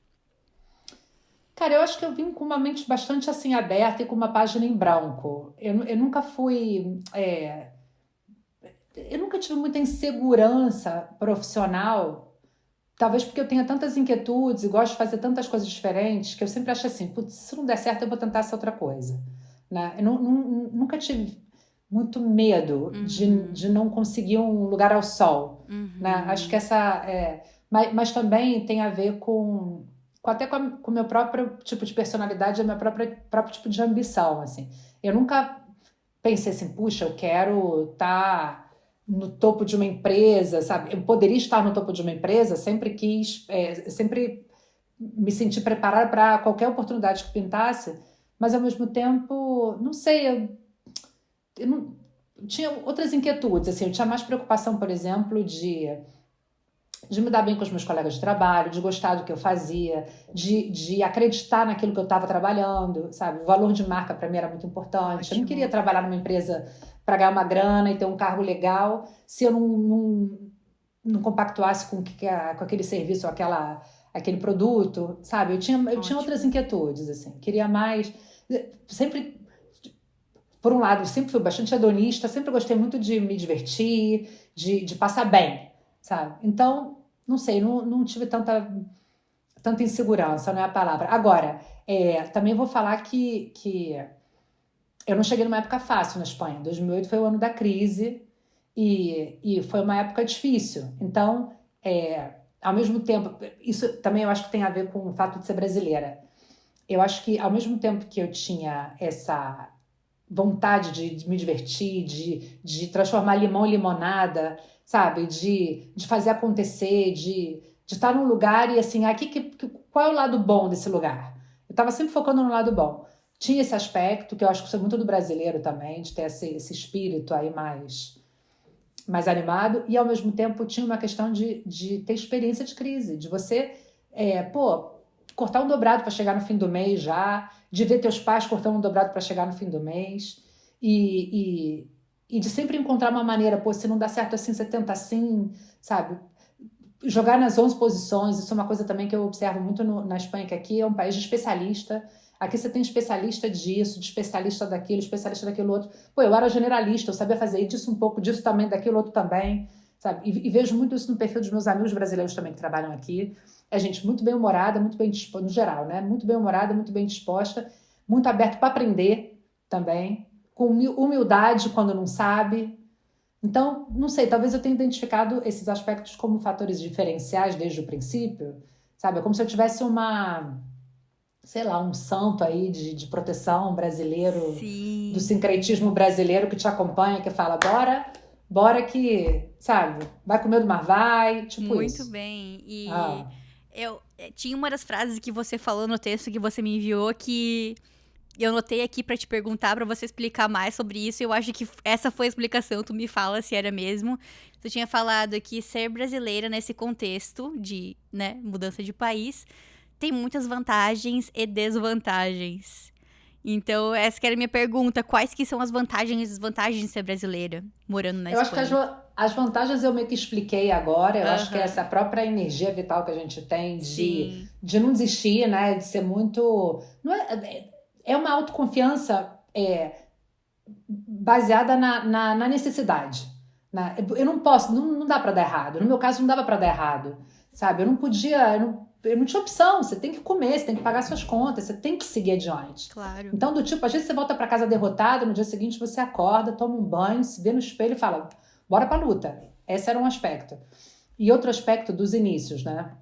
Cara, eu acho que eu vim com uma mente bastante assim aberta e com uma página em branco. Eu nunca fui. Eu nunca tive muita insegurança profissional. Talvez porque eu tenha tantas inquietudes e gosto de fazer tantas coisas diferentes que eu sempre acho assim, putz, se não der certo eu vou tentar essa outra coisa, né? Eu nunca tive muito medo de não conseguir um lugar ao sol, né? Acho que mas também tem a ver com o meu próprio tipo de personalidade, o meu próprio tipo de ambição, assim. Eu nunca pensei assim, puxa, eu quero estar no topo de uma empresa, sabe? Eu poderia estar no topo de uma empresa, sempre me senti preparada para qualquer oportunidade que pintasse, mas ao mesmo tempo, não sei, eu não, eu tinha outras inquietudes, assim, eu tinha mais preocupação, por exemplo, de me dar bem com os meus colegas de trabalho, de gostar do que eu fazia, de acreditar naquilo que eu estava trabalhando, sabe? O valor de marca para mim era muito importante. Ótimo. Eu não queria trabalhar numa empresa para ganhar uma grana e ter um cargo legal se eu não compactuasse com aquele serviço ou aquele produto, sabe? Eu tinha outras inquietudes, assim. Queria mais... Sempre... Por um lado, eu sempre fui bastante hedonista, sempre gostei muito de me divertir, de passar bem, sabe? Então, não sei, não tive tanta insegurança, não é a palavra. Agora, também vou falar que eu não cheguei numa época fácil na Espanha. 2008 foi o ano da crise e foi uma época difícil. Então, ao mesmo tempo, isso também eu acho que tem a ver com o fato de ser brasileira. Eu acho que, ao mesmo tempo que eu tinha essa vontade de me divertir, de transformar limão em limonada, sabe? De fazer acontecer, de estar num lugar e assim, qual é o lado bom desse lugar? Eu estava sempre focando no lado bom. Tinha esse aspecto, que eu acho que isso é muito do brasileiro também, de ter esse espírito aí mais animado, e ao mesmo tempo tinha uma questão de ter experiência de crise, de você, cortar um dobrado para chegar no fim do mês já, de ver teus pais cortando um dobrado para chegar no fim do mês, e de sempre encontrar uma maneira, se não dá certo assim, você tenta assim, sabe? Jogar nas 11 posições, isso é uma coisa também que eu observo muito na Espanha, que aqui é um país de especialista. Aqui você tem especialista disso, de especialista daquilo, especialista daquilo outro. Eu era generalista, eu sabia fazer disso um pouco, disso também, daquilo outro também, sabe? E vejo muito isso no perfil dos meus amigos brasileiros também que trabalham aqui. É gente muito bem-humorada, muito bem disposta, no geral, né? Muito bem-humorada, muito bem disposta, muito aberto para aprender também, com humildade quando não sabe. Então, não sei, talvez eu tenha identificado esses aspectos como fatores diferenciais desde o princípio, sabe? É como se eu tivesse sei lá, um santo aí de proteção brasileiro, Sim. do sincretismo brasileiro que te acompanha, que fala, bora que, sabe, vai comer do mar, vai, tipo Muito isso. bem. E Ah, eu tinha uma das frases que você falou no texto que você me enviou que eu notei aqui pra te perguntar, pra você explicar mais sobre isso. Eu acho que essa foi a explicação. Tu me fala se era mesmo. Tu tinha falado que ser brasileira nesse contexto de, né, mudança de país tem muitas vantagens e desvantagens. Então, essa que era a minha pergunta. Quais que são as vantagens e desvantagens de ser brasileira morando na eu acho que Espanha? as vantagens eu meio que expliquei agora, eu acho que é Aham. essa própria energia vital que a gente tem Sim. de não desistir, né, de ser muito... Não é uma autoconfiança baseada na necessidade. Eu não posso, não dá para dar errado. No meu caso, não dava para dar errado, sabe? Eu não podia, eu não tinha opção. Você tem que comer, você tem que pagar suas contas, você tem que seguir adiante. Claro. Então, do tipo, às vezes você volta para casa derrotado, no dia seguinte você acorda, toma um banho, se vê no espelho e fala, bora pra luta. Esse era um aspecto. E outro aspecto dos inícios, né?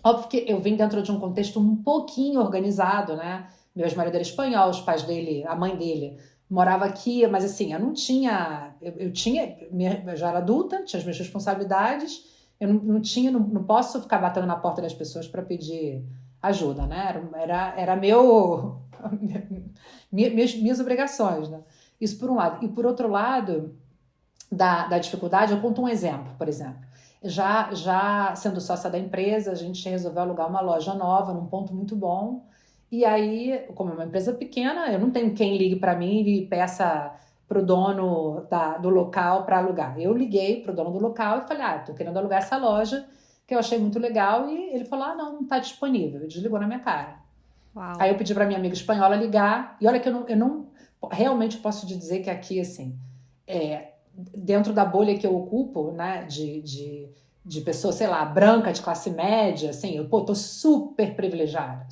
Óbvio que eu vim dentro de um contexto um pouquinho organizado, né? Meu ex-marido era espanhol, os pais dele, a mãe dele morava aqui, mas assim, eu não tinha. Eu já era adulta, tinha as minhas responsabilidades, eu não tinha, não posso ficar batendo na porta das pessoas para pedir ajuda, né? Era minhas obrigações, né? Isso por um lado. E por outro lado, da dificuldade, eu conto um exemplo, por exemplo. Já sendo sócia da empresa, a gente resolveu alugar uma loja nova num ponto muito bom. E aí, como é uma empresa pequena, eu não tenho quem ligue para mim e peça para o dono do local para alugar. Eu liguei para o dono do local e falei, estou querendo alugar essa loja, que eu achei muito legal. E ele falou, não está disponível. Ele desligou na minha cara. Uau. Aí eu pedi para minha amiga espanhola ligar. E olha que eu não realmente posso te dizer que aqui, assim, dentro da bolha que eu ocupo, né, de pessoa, sei lá, branca, de classe média, assim, eu, tô super privilegiada,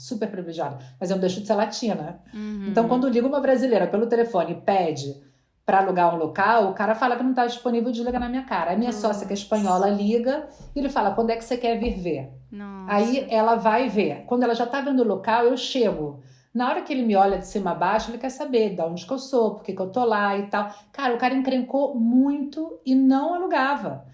mas eu não deixo de ser latina. Uhum. Então, quando liga uma brasileira pelo telefone e pede para alugar um local, o cara fala que não está disponível, desliga na minha cara. A minha sócia, que é espanhola, liga e ele fala, quando é que você quer vir ver? Nossa. Aí ela vai ver. Quando ela já tá vendo o local, eu chego. Na hora que ele me olha de cima a baixo, ele quer saber de onde que eu sou, por que eu tô lá e tal. Cara, o cara encrencou muito e não alugava.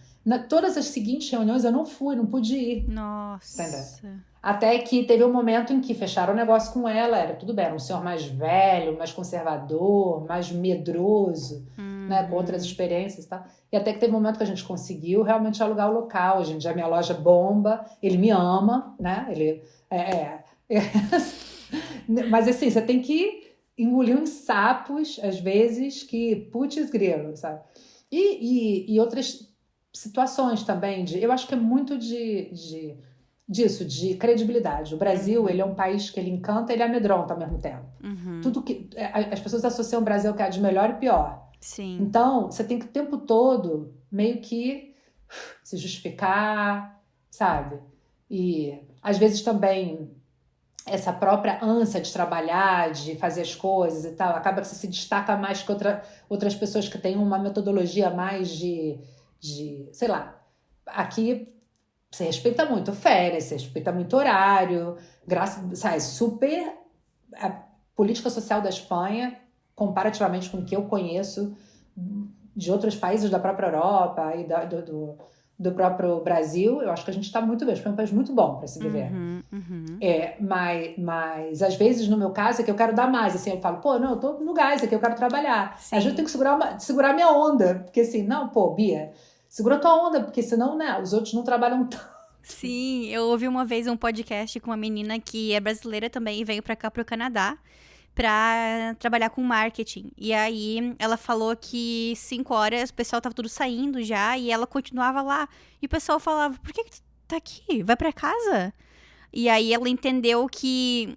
Todas as seguintes reuniões eu não fui, não pude ir. Nossa. Entendeu? Até que teve um momento em que fecharam o negócio com ela, era tudo bem, era um senhor mais velho, mais conservador, mais medroso, né, com outras experiências e tal. E até que teve um momento que a gente conseguiu realmente alugar o local. Hoje em dia a minha loja bomba, ele me ama, né? Ele Mas assim, você tem que engolir uns sapos, às vezes, que putz grilo, sabe? E outras situações também, eu acho que é muito disso, de credibilidade. O Brasil, ele é um país que ele encanta e ele amedronta ao mesmo tempo. Tudo que as pessoas associam o Brasil que é de melhor e pior. Sim. Então, você tem que o tempo todo meio que se justificar, sabe? E às vezes também essa própria ânsia de trabalhar, de fazer as coisas e tal, acaba que você se destaca mais que outras pessoas que têm uma metodologia mais de sei lá, aqui você respeita muito férias, você respeita muito horário, sabe, super a política social da Espanha, comparativamente com o que eu conheço de outros países da própria Europa e do próprio Brasil, eu acho que a gente está muito bem. É um país muito bom para se viver. Mas às vezes, no meu caso, é que eu quero dar mais. Assim, eu falo, não, eu tô no gás aqui, eu quero trabalhar. Sim. Às vezes eu tenho que segurar minha onda. Porque assim, não, Bia, segura tua onda, porque senão, né, os outros não trabalham tanto. Sim, eu ouvi uma vez um podcast com uma menina que é brasileira também e veio pra cá, pro Canadá, pra trabalhar com marketing. E aí, ela falou que 5 horas o pessoal tava tudo saindo já e ela continuava lá. E o pessoal falava, por que tu tá aqui? Vai pra casa? E aí, ela entendeu que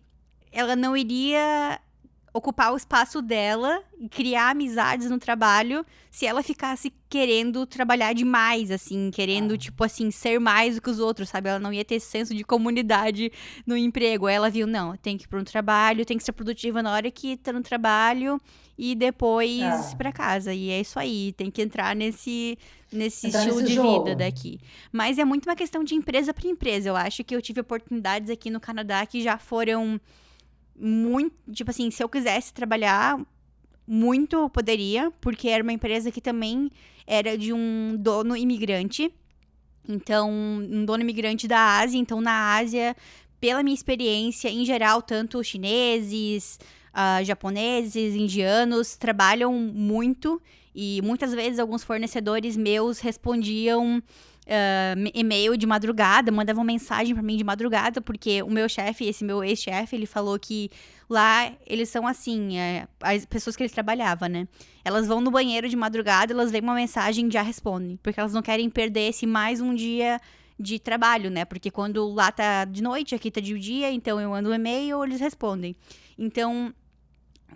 ela não iria ocupar o espaço dela e criar amizades no trabalho se ela ficasse querendo trabalhar demais, assim, querendo, tipo assim, ser mais do que os outros, sabe? Ela não ia ter esse senso de comunidade no emprego. Aí ela viu, não, tem que ir para um trabalho, tem que ser produtiva na hora que tá no trabalho e depois ir pra casa. E é isso aí, tem que entrar nesse estilo de vida daqui. Mas é muito uma questão de empresa para empresa. Eu acho que eu tive oportunidades aqui no Canadá que já foram muito, tipo assim, se eu quisesse trabalhar muito, eu poderia, porque era uma empresa que também era de um dono imigrante. Então, um dono imigrante da Ásia. Então, na Ásia, pela minha experiência, em geral, tanto chineses, japoneses, indianos, trabalham muito. E muitas vezes, alguns fornecedores meus respondiam e-mail de madrugada, mandavam mensagem pra mim de madrugada, porque o meu chefe, esse meu ex-chefe, ele falou que lá eles são assim, as pessoas que ele trabalhava, né? Elas vão no banheiro de madrugada, elas veem uma mensagem e já respondem, porque elas não querem perder esse mais um dia de trabalho, né? Porque quando lá tá de noite, aqui tá de dia, então eu mando um e-mail, eles respondem. Então,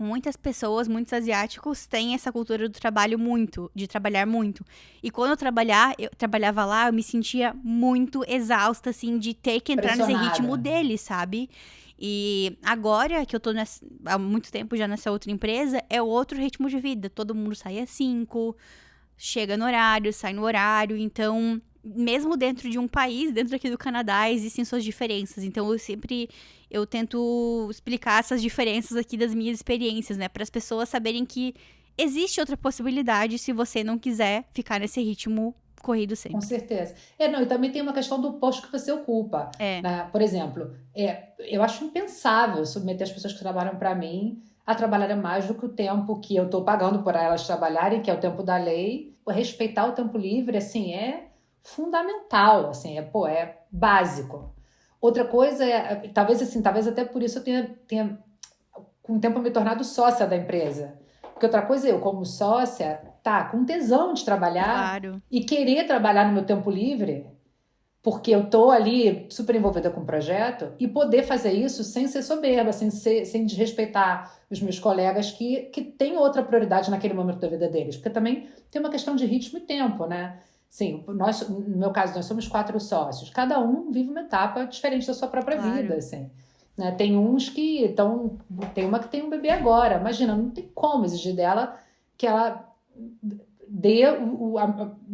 muitas pessoas, muitos asiáticos têm essa cultura do trabalho muito, de trabalhar muito. E quando eu trabalhava lá, eu me sentia muito exausta, assim, de ter que entrar nesse ritmo deles, sabe? E agora que eu tô há muito tempo já nessa outra empresa, é outro ritmo de vida. Todo mundo sai às 5, chega no horário, sai no horário. Então, mesmo dentro de um país, dentro aqui do Canadá, existem suas diferenças. Então, eu tento explicar essas diferenças aqui das minhas experiências, né? Para as pessoas saberem que existe outra possibilidade se você não quiser ficar nesse ritmo corrido sempre. Com certeza. Não, e também tem uma questão do posto que você ocupa. Né? Por exemplo, eu acho impensável submeter as pessoas que trabalham para mim a trabalharem mais do que o tempo que eu estou pagando por elas trabalharem, que é o tempo da lei. Respeitar o tempo livre, assim, é fundamental, assim, é básico. Outra coisa talvez até por isso eu tenha com o tempo me tornado sócia da empresa. Porque outra coisa, eu como sócia, com tesão de trabalhar e querer trabalhar no meu tempo livre, porque eu tô ali super envolvida com o projeto, e poder fazer isso sem ser soberba, sem desrespeitar os meus colegas que têm outra prioridade naquele momento da vida deles. Porque também tem uma questão de ritmo e tempo, né? Sim, no meu caso, nós somos 4 sócios. Cada um vive uma etapa diferente da sua própria vida, assim. Né? Tem uns que estão... Tem uma que tem um bebê agora. Imagina, não tem como exigir dela que ela dê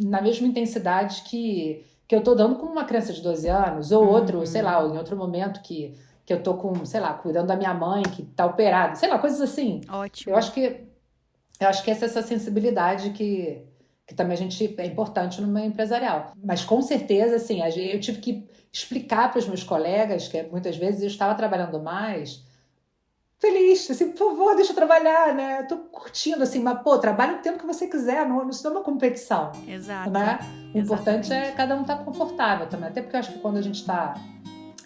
na mesma intensidade que eu tô dando com uma criança de 12 anos, ou outro, sei lá, ou em outro momento que eu tô com, sei lá, cuidando da minha mãe, que tá operada, sei lá, coisas assim. Ótimo. Eu acho que essa sensibilidade que também é importante no meio empresarial. Mas com certeza, assim, eu tive que explicar para os meus colegas que muitas vezes eu estava trabalhando mais feliz, assim, por favor, deixa eu trabalhar, né? Tô curtindo, assim, mas, trabalha o tempo que você quiser, isso não é uma competição. Exato. Né? O importante é cada um estar confortável também, até porque eu acho que quando a gente está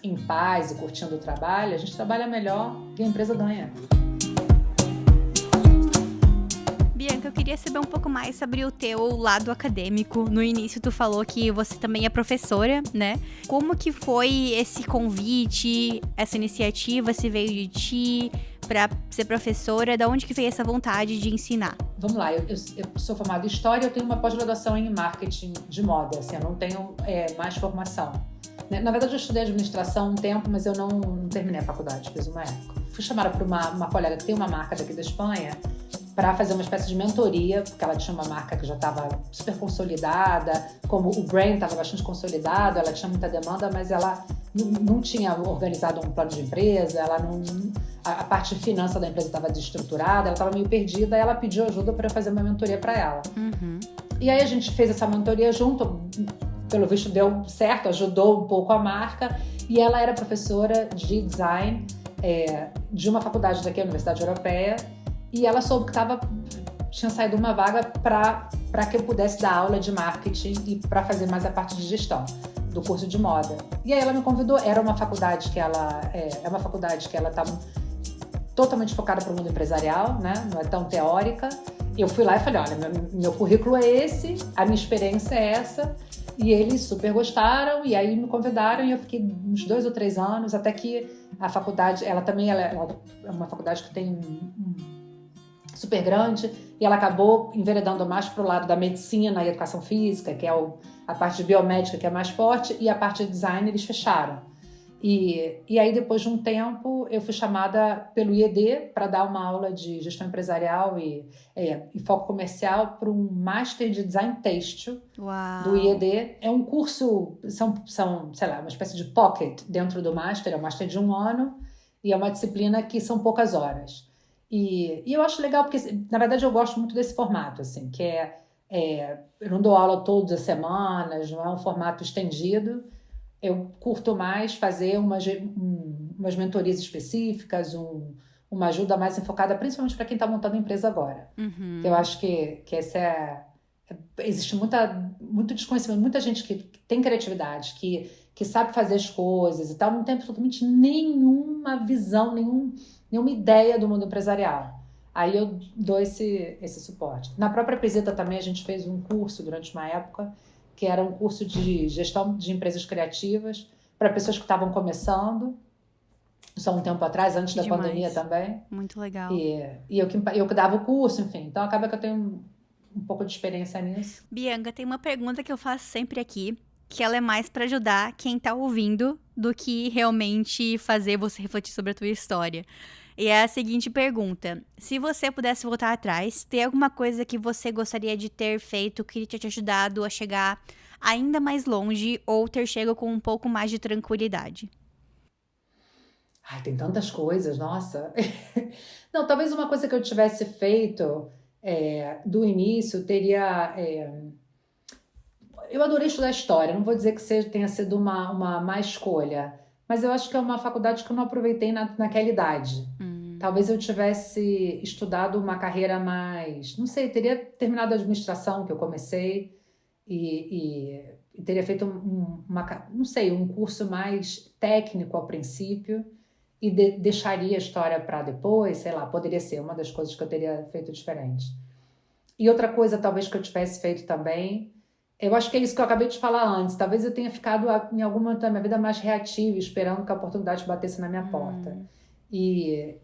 em paz e curtindo o trabalho, a gente trabalha melhor e a empresa ganha. Bianca, eu queria saber um pouco mais sobre o teu lado acadêmico. No início tu falou que você também é professora, né? Como que foi esse convite, essa iniciativa, se veio de ti para ser professora? Da onde que veio essa vontade de ensinar? Vamos lá, eu sou formada em História, eu tenho uma pós-graduação em Marketing de moda, assim, eu não tenho mais formação. Na verdade, eu estudei administração um tempo, mas eu não terminei a faculdade, fiz uma época. Fui chamada por uma colega que tem uma marca daqui da Espanha para fazer uma espécie de mentoria, porque ela tinha uma marca que já estava super consolidada, como o brand estava bastante consolidado, ela tinha muita demanda, mas ela não tinha organizado um plano de empresa, a parte de finança da empresa estava desestruturada, ela estava meio perdida, e ela pediu ajuda para fazer uma mentoria para ela. E aí a gente fez essa mentoria junto, pelo visto deu certo, ajudou um pouco a marca, e ela era professora de design de uma faculdade daqui, a Universidade Europeia, e ela soube que tinha saído uma vaga para que eu pudesse dar aula de marketing e para fazer mais a parte de gestão do curso de moda. E aí ela me convidou, era uma faculdade que ela está totalmente focada para o mundo empresarial, né? Não é tão teórica. Eu fui lá e falei, olha, meu currículo é esse, a minha experiência é essa, e eles super gostaram, e aí me convidaram, e eu fiquei uns 2 ou 3 anos, até que a faculdade, ela é uma faculdade que tem super grande, e ela acabou enveredando mais para o lado da medicina e educação física, que é a parte de biomédica que é mais forte, e a parte de design eles fecharam. E aí, depois de um tempo, eu fui chamada pelo IED para dar uma aula de gestão empresarial e foco comercial para um Master de Design Têxtil do IED. É um curso, sei lá, uma espécie de pocket dentro do Master, é um Master de 1 ano, e é uma disciplina que são poucas horas. E eu acho legal, porque, na verdade, eu gosto muito desse formato, assim, que eu não dou aula todas as semanas, não é um formato estendido. Eu curto mais fazer umas mentorias específicas, uma ajuda mais enfocada, principalmente para quem está montando empresa agora. Uhum. Eu acho que essa existe muito desconhecimento, muita gente que tem criatividade, que sabe fazer as coisas e tal, não tem absolutamente nenhuma visão, nenhuma ideia do mundo empresarial. Aí eu dou esse suporte. Na própria Peseta também a gente fez um curso durante uma época, que era um curso de gestão de empresas criativas para pessoas que estavam começando, só um tempo atrás, antes da pandemia também. Muito legal. E eu que dava o curso, enfim. Então acaba que eu tenho um pouco de experiência nisso. Bianca, tem uma pergunta que eu faço sempre aqui, que ela é mais para ajudar quem tá ouvindo do que realmente fazer você refletir sobre a tua história. E é a seguinte pergunta: se você pudesse voltar atrás, tem alguma coisa que você gostaria de ter feito que tinha te ajudado a chegar ainda mais longe ou ter chegado com um pouco mais de tranquilidade? Ai, tem tantas coisas, nossa. Não, talvez uma coisa que eu tivesse feito do início teria... Eu adorei estudar história, não vou dizer que tenha sido uma má escolha, mas eu acho que é uma faculdade que eu não aproveitei naquela idade. Talvez eu tivesse estudado uma carreira mais... Não sei, teria terminado a administração que eu comecei e teria feito um curso mais técnico ao princípio e deixaria a história para depois, sei lá, poderia ser uma das coisas que eu teria feito diferente. E outra coisa talvez que eu tivesse feito também, eu acho que é isso que eu acabei de falar antes, talvez eu tenha ficado em algum momento da minha vida mais reativa, esperando que a oportunidade batesse na minha porta. E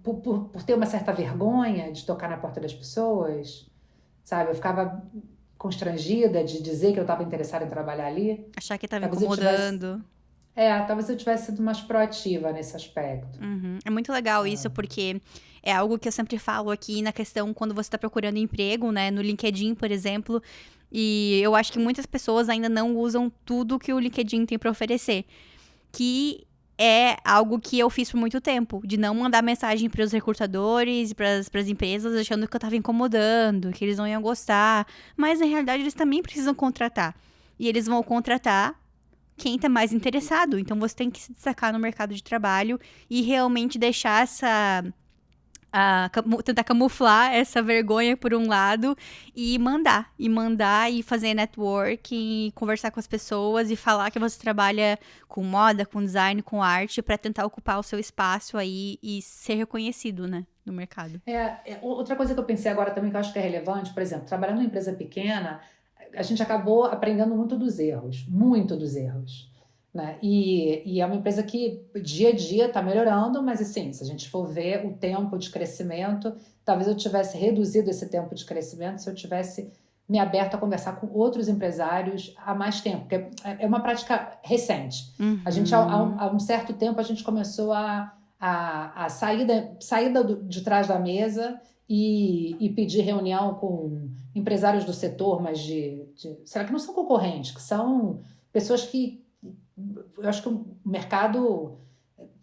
por ter uma certa vergonha de tocar na porta das pessoas, sabe? Eu ficava constrangida de dizer que eu estava interessada em trabalhar ali. Achar que estava incomodando. Talvez eu tivesse sido mais proativa nesse aspecto. É muito legal isso, porque é algo que eu sempre falo aqui na questão quando você está procurando emprego, né? No LinkedIn, por exemplo. E eu acho que muitas pessoas ainda não usam tudo que o LinkedIn tem para oferecer. Que é algo que eu fiz por muito tempo, de não mandar mensagem para os recrutadores e para as empresas achando que eu estava incomodando, que eles não iam gostar. Mas, na realidade, eles também precisam contratar. E eles vão contratar quem tá mais interessado. Então, você tem que se destacar no mercado de trabalho e realmente deixar tentar camuflar essa vergonha por um lado e mandar e fazer networking, conversar com as pessoas e falar que você trabalha com moda, com design, com arte para tentar ocupar o seu espaço aí e ser reconhecido, né, no mercado. Outra coisa que eu pensei agora também que eu acho que é relevante, por exemplo, trabalhando em empresa pequena, a gente acabou aprendendo muito dos erros, né? E é uma empresa que dia a dia está melhorando, mas assim, se a gente for ver o tempo de crescimento, talvez eu tivesse reduzido esse tempo de crescimento se eu tivesse me aberto a conversar com outros empresários há mais tempo, porque é uma prática recente. A gente, há um certo tempo, a gente começou a sair de trás da mesa e pedir reunião com empresários do setor, mas será que não são concorrentes, que são pessoas que eu acho que o mercado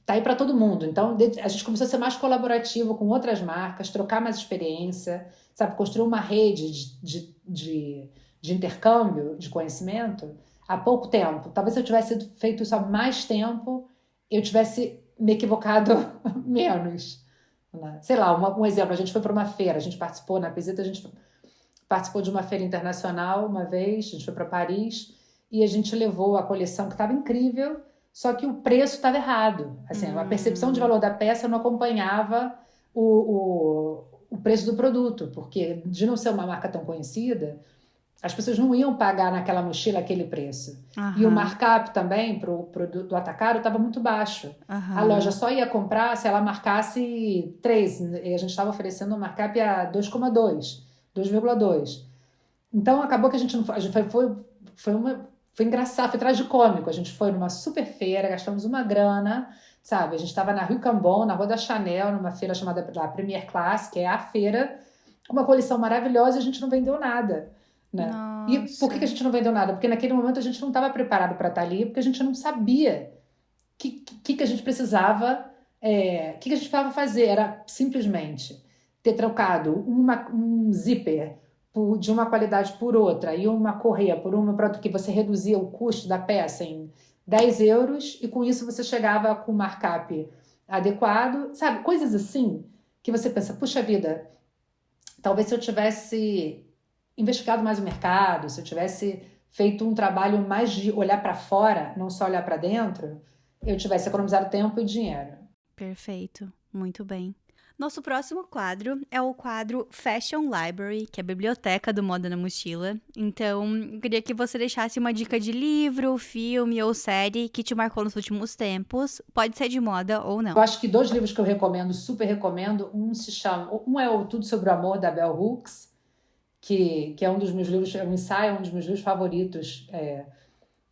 está aí para todo mundo. Então, a gente começou a ser mais colaborativo com outras marcas, trocar mais experiência, sabe, construir uma rede de intercâmbio de conhecimento há pouco tempo. Talvez se eu tivesse feito isso há mais tempo, eu tivesse me equivocado menos. Né? Sei lá, um exemplo, a gente foi para uma feira, a gente participou na Peseta, a gente participou de uma feira internacional uma vez, a gente foi para Paris, e a gente levou a coleção que estava incrível, só que o preço estava errado. Assim, a percepção de valor da peça não acompanhava o preço do produto, porque de não ser uma marca tão conhecida, As pessoas não iam pagar naquela mochila aquele preço. E o Aham, markup também do atacado estava muito baixo. A loja aham. só ia comprar se ela marcasse 3, e a gente estava oferecendo um markup a 2,2, 2,2. Então acabou que a gente não foi, a gente foi engraçado, foi tragicômico. A gente foi numa super feira, gastamos uma grana, sabe? A gente estava na Rue Cambon, na Rua da Chanel, numa feira chamada da Premier Class, que é a feira, com uma coleção maravilhosa e a gente não vendeu nada, né? E por que a Nossa. gente não vendeu nada? Porque naquele momento a gente não estava preparado para estar ali, porque a gente não sabia que a gente precisava, que a gente precisava fazer. Era simplesmente ter trocado um zíper de uma qualidade por outra e uma correia por uma para outra, que você reduzia o custo da peça em 10 euros e com isso você chegava com o markup adequado, sabe? Coisas assim que você pensa, puxa vida, talvez se eu tivesse investigado mais o mercado, se eu tivesse feito um trabalho mais de olhar para fora, não só olhar para dentro, eu tivesse economizado tempo e dinheiro. Perfeito, muito bem. Nosso próximo quadro é o quadro Fashion Library, que é a biblioteca do Moda na Mochila. Então, eu queria que você deixasse uma dica de livro, filme ou série que te marcou nos últimos tempos. Pode ser de moda ou Eu não. acho que 2 livros que eu recomendo, super recomendo, um é o Tudo sobre o Amor, da Bell Hooks, que é um dos meus livros, é um ensaio, é um dos meus livros favoritos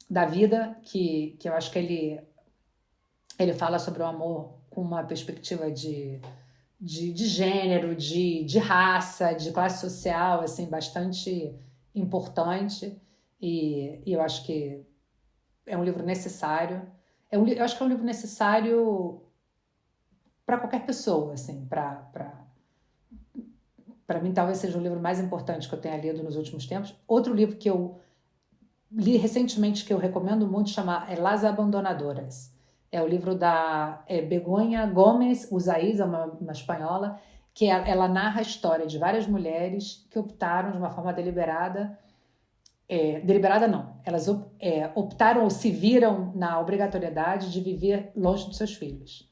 da vida, que eu acho que ele fala sobre o amor com uma perspectiva de gênero, de raça, de classe social, assim, bastante importante. E eu acho que é um livro necessário. Eu acho que é um livro necessário para qualquer pessoa, assim, para mim talvez seja o livro mais importante que eu tenha lido nos últimos tempos. Outro livro que eu li recentemente que eu recomendo muito chama Las Abandonadoras. É o livro da Begonha Gomes Uzaíz, uma espanhola, que ela narra a história de várias mulheres que optaram de uma forma deliberada, deliberada não, elas optaram ou se viram na obrigatoriedade de viver longe dos seus filhos.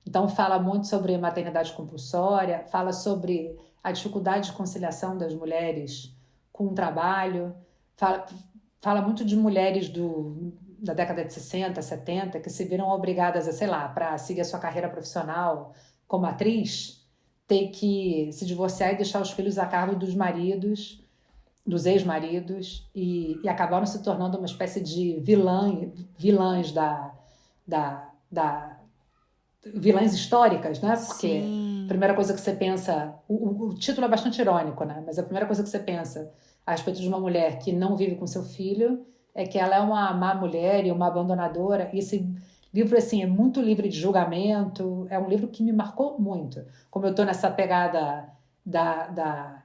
Então fala muito sobre maternidade compulsória, fala sobre a dificuldade de conciliação das mulheres com o trabalho, fala, fala muito de mulheres da década de 60, 70, que se viram obrigadas a, sei lá, para seguir a sua carreira profissional como atriz, ter que se divorciar e deixar os filhos a cargo dos maridos, dos ex-maridos, e acabaram se tornando uma espécie de vilãs da vilãs históricas, né? Porque a Sim. primeira coisa que você pensa, o título é bastante irônico, né? Mas a primeira coisa que você pensa a respeito de uma mulher que não vive com seu filho é que ela é uma má mulher e uma abandonadora. E esse livro, assim, é muito livre de julgamento. É um livro que me marcou muito. Como eu estou nessa pegada da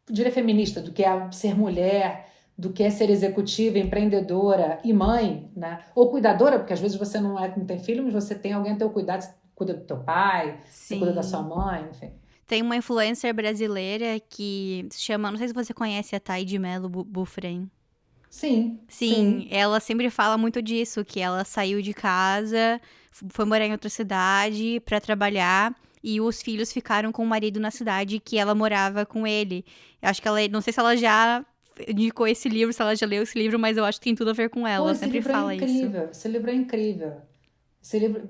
diria feminista, do que é ser mulher, do que é ser executiva, empreendedora e mãe, né? Ou cuidadora, porque às vezes você não tem filho, mas você tem alguém a teu cuidado, você cuida do teu pai, você cuida da sua Sim. mãe, enfim. Tem uma influencer brasileira que se chama, não sei se você conhece a Thay de Mello Bufren. Sim, Sim, sim. ela sempre fala muito disso, que ela saiu de casa, foi morar em outra cidade pra trabalhar e os filhos ficaram com o marido na cidade que ela morava com ele. Eu acho que ela, não sei se ela já indicou esse livro, se ela já leu esse livro, mas eu acho que tem tudo a ver com ela. Pô, Ela esse sempre livro é fala isso. incrível. Esse livro é incrível. Esse livro,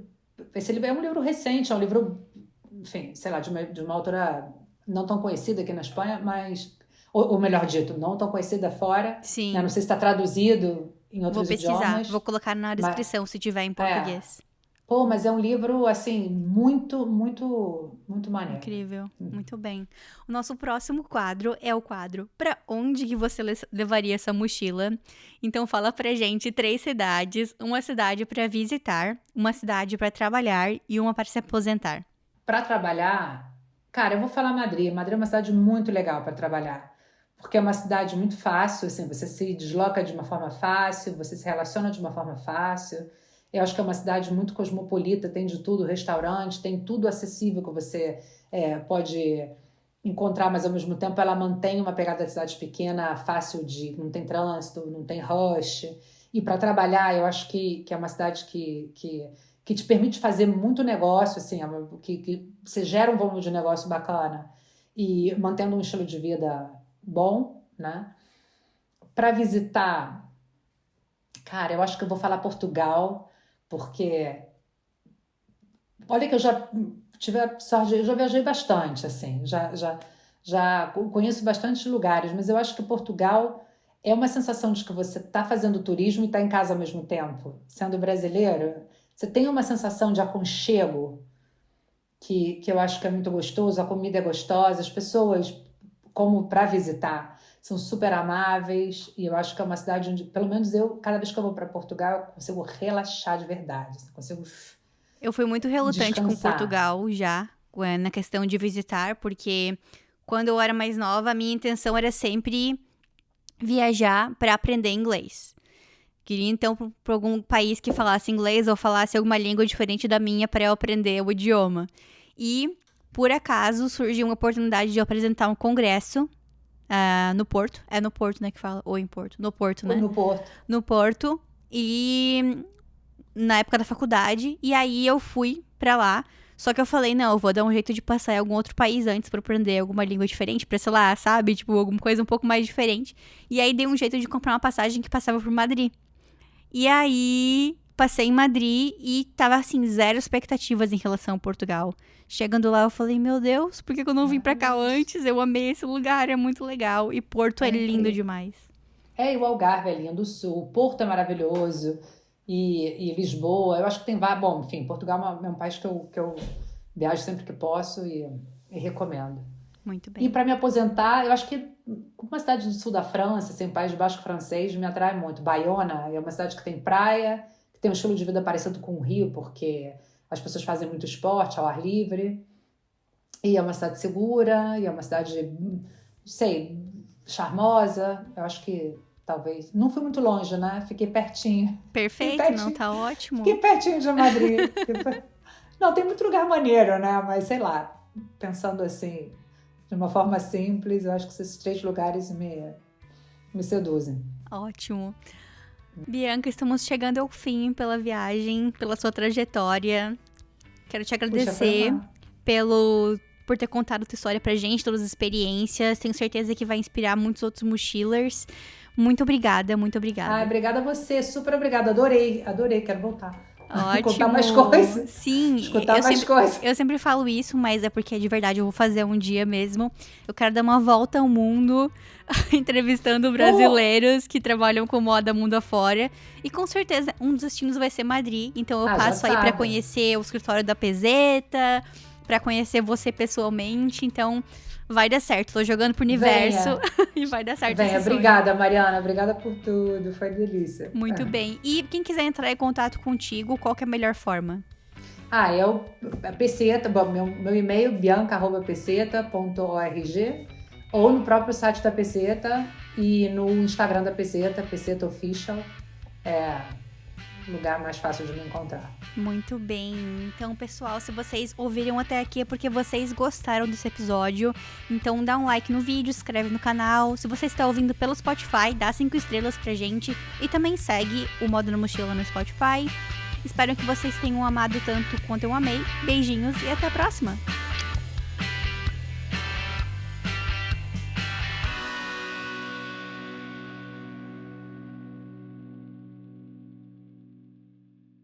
esse livro é um livro recente, é um livro, enfim, sei lá, de uma autora não tão conhecida aqui na Espanha, mas, ou melhor dito, não tão conhecida fora, né? Não Sim, sei se está traduzido em vou outros pesquisar, vou idiomas, colocar na mas descrição se tiver em é. português. Pô, mas é um livro, assim, muito, muito, muito maneiro. Incrível, muito bem. O nosso próximo quadro é o quadro Pra onde que você levaria essa mochila? Então fala pra gente 3 cidades, uma cidade pra visitar, uma cidade pra trabalhar e uma para se aposentar. Para trabalhar, cara, eu vou falar Madrid. Madrid é uma cidade muito legal para trabalhar, porque é uma cidade muito fácil, assim, você se desloca de uma forma fácil, você se relaciona de uma forma fácil. Eu acho que é uma cidade muito cosmopolita, tem de tudo, restaurante, tem tudo acessível que você pode encontrar, mas ao mesmo tempo ela mantém uma pegada de cidade pequena, fácil de, não tem trânsito, não tem rush. E para trabalhar, eu acho que é uma cidade que te permite fazer muito negócio, assim, que você gera um volume de negócio bacana e mantendo um estilo de vida bom, né? Para visitar, cara, eu acho que eu vou falar Portugal, porque olha que eu já tive a sorte, eu já viajei bastante, assim, já conheço bastante lugares, mas eu acho que Portugal é uma sensação de que você está fazendo turismo e está em casa ao mesmo tempo. Sendo brasileiro, você tem uma sensação de aconchego que eu acho que é muito gostoso, a comida é gostosa, as pessoas, como para visitar, são super amáveis, e eu acho que é uma cidade onde, pelo menos eu, cada vez que eu vou para Portugal, eu consigo relaxar de verdade, consigo Eu fui muito relutante com descansar. Portugal já, na questão de visitar, porque quando eu era mais nova, a minha intenção era sempre viajar para aprender inglês. Queria então para algum país que falasse inglês ou falasse alguma língua diferente da minha para eu aprender o idioma. E, por acaso, surgiu uma oportunidade de eu apresentar um congresso no Porto. É no Porto, né, que fala? Ou em Porto? No Porto, né? No Porto. No Porto. E na época da faculdade. E aí eu fui pra lá. Só que eu falei, não, eu vou dar um jeito de passar em algum outro país antes pra aprender alguma língua diferente, pra, sei lá, sabe? Tipo, alguma coisa um pouco mais diferente. E aí dei um jeito de comprar uma passagem que passava por Madrid. E aí passei em Madrid e tava, assim, zero expectativas em relação a Portugal. Chegando lá, eu falei, meu Deus, por que eu não vim pra cá antes? Eu amei esse lugar, é muito legal. E Porto é lindo demais. E o Algarve é lindo, o Sul, o Porto é maravilhoso. E Lisboa, eu acho que tem vários. Bom, enfim, Portugal é um país que eu viajo sempre que posso e recomendo. Muito bem. E para me aposentar, eu acho que uma cidade do sul da França, assim, um país basco francês, me atrai muito. Bayona é uma cidade que tem praia, que tem um estilo de vida parecido com o Rio, porque as pessoas fazem muito esporte ao ar livre. E é uma cidade segura, e é uma cidade, não sei, charmosa. Eu acho que talvez. Não fui muito longe, né? Fiquei pertinho. Perfeito, não, tá ótimo. Fiquei pertinho de Madrid. Não, tem muito lugar maneiro, né? Mas sei lá, pensando assim, de uma forma simples, eu acho que esses 3 lugares me seduzem. Ótimo. Bianca, estamos chegando ao fim pela viagem, pela sua trajetória. Quero te agradecer por ter contado a tua história pra gente, todas as experiências. Tenho certeza que vai inspirar muitos outros mochilers. Muito obrigada, muito obrigada. Obrigada a você, super obrigada. Adorei, quero voltar. Ótimo. Contar mais coisas. Sim. Escutar mais coisas. Eu sempre falo isso, mas é porque de verdade eu vou fazer um dia mesmo. Eu quero dar uma volta ao mundo, entrevistando brasileiros que trabalham com moda mundo afora. E com certeza um dos destinos vai ser Madrid. Então eu passo aí pra conhecer o escritório da Peseta, pra conhecer você pessoalmente. Então vai dar certo. Tô jogando pro universo e vai dar certo. Obrigada, Mariana. Obrigada por tudo. Foi delícia. Muito bem. E quem quiser entrar em contato contigo, qual que é a melhor forma? É o Peseta, meu e-mail, bianca@peseta.org, ou no próprio site da Peseta e no Instagram da Peseta, Peseta Official. Lugar mais fácil de me encontrar. Muito bem. Então, pessoal, se vocês ouviram até aqui é porque vocês gostaram desse episódio. Então, dá um like no vídeo, se inscreve no canal. Se você está ouvindo pelo Spotify, dá 5 estrelas pra gente. E também segue o Moda na Mochila no Spotify. Espero que vocês tenham amado tanto quanto eu amei. Beijinhos e até a próxima!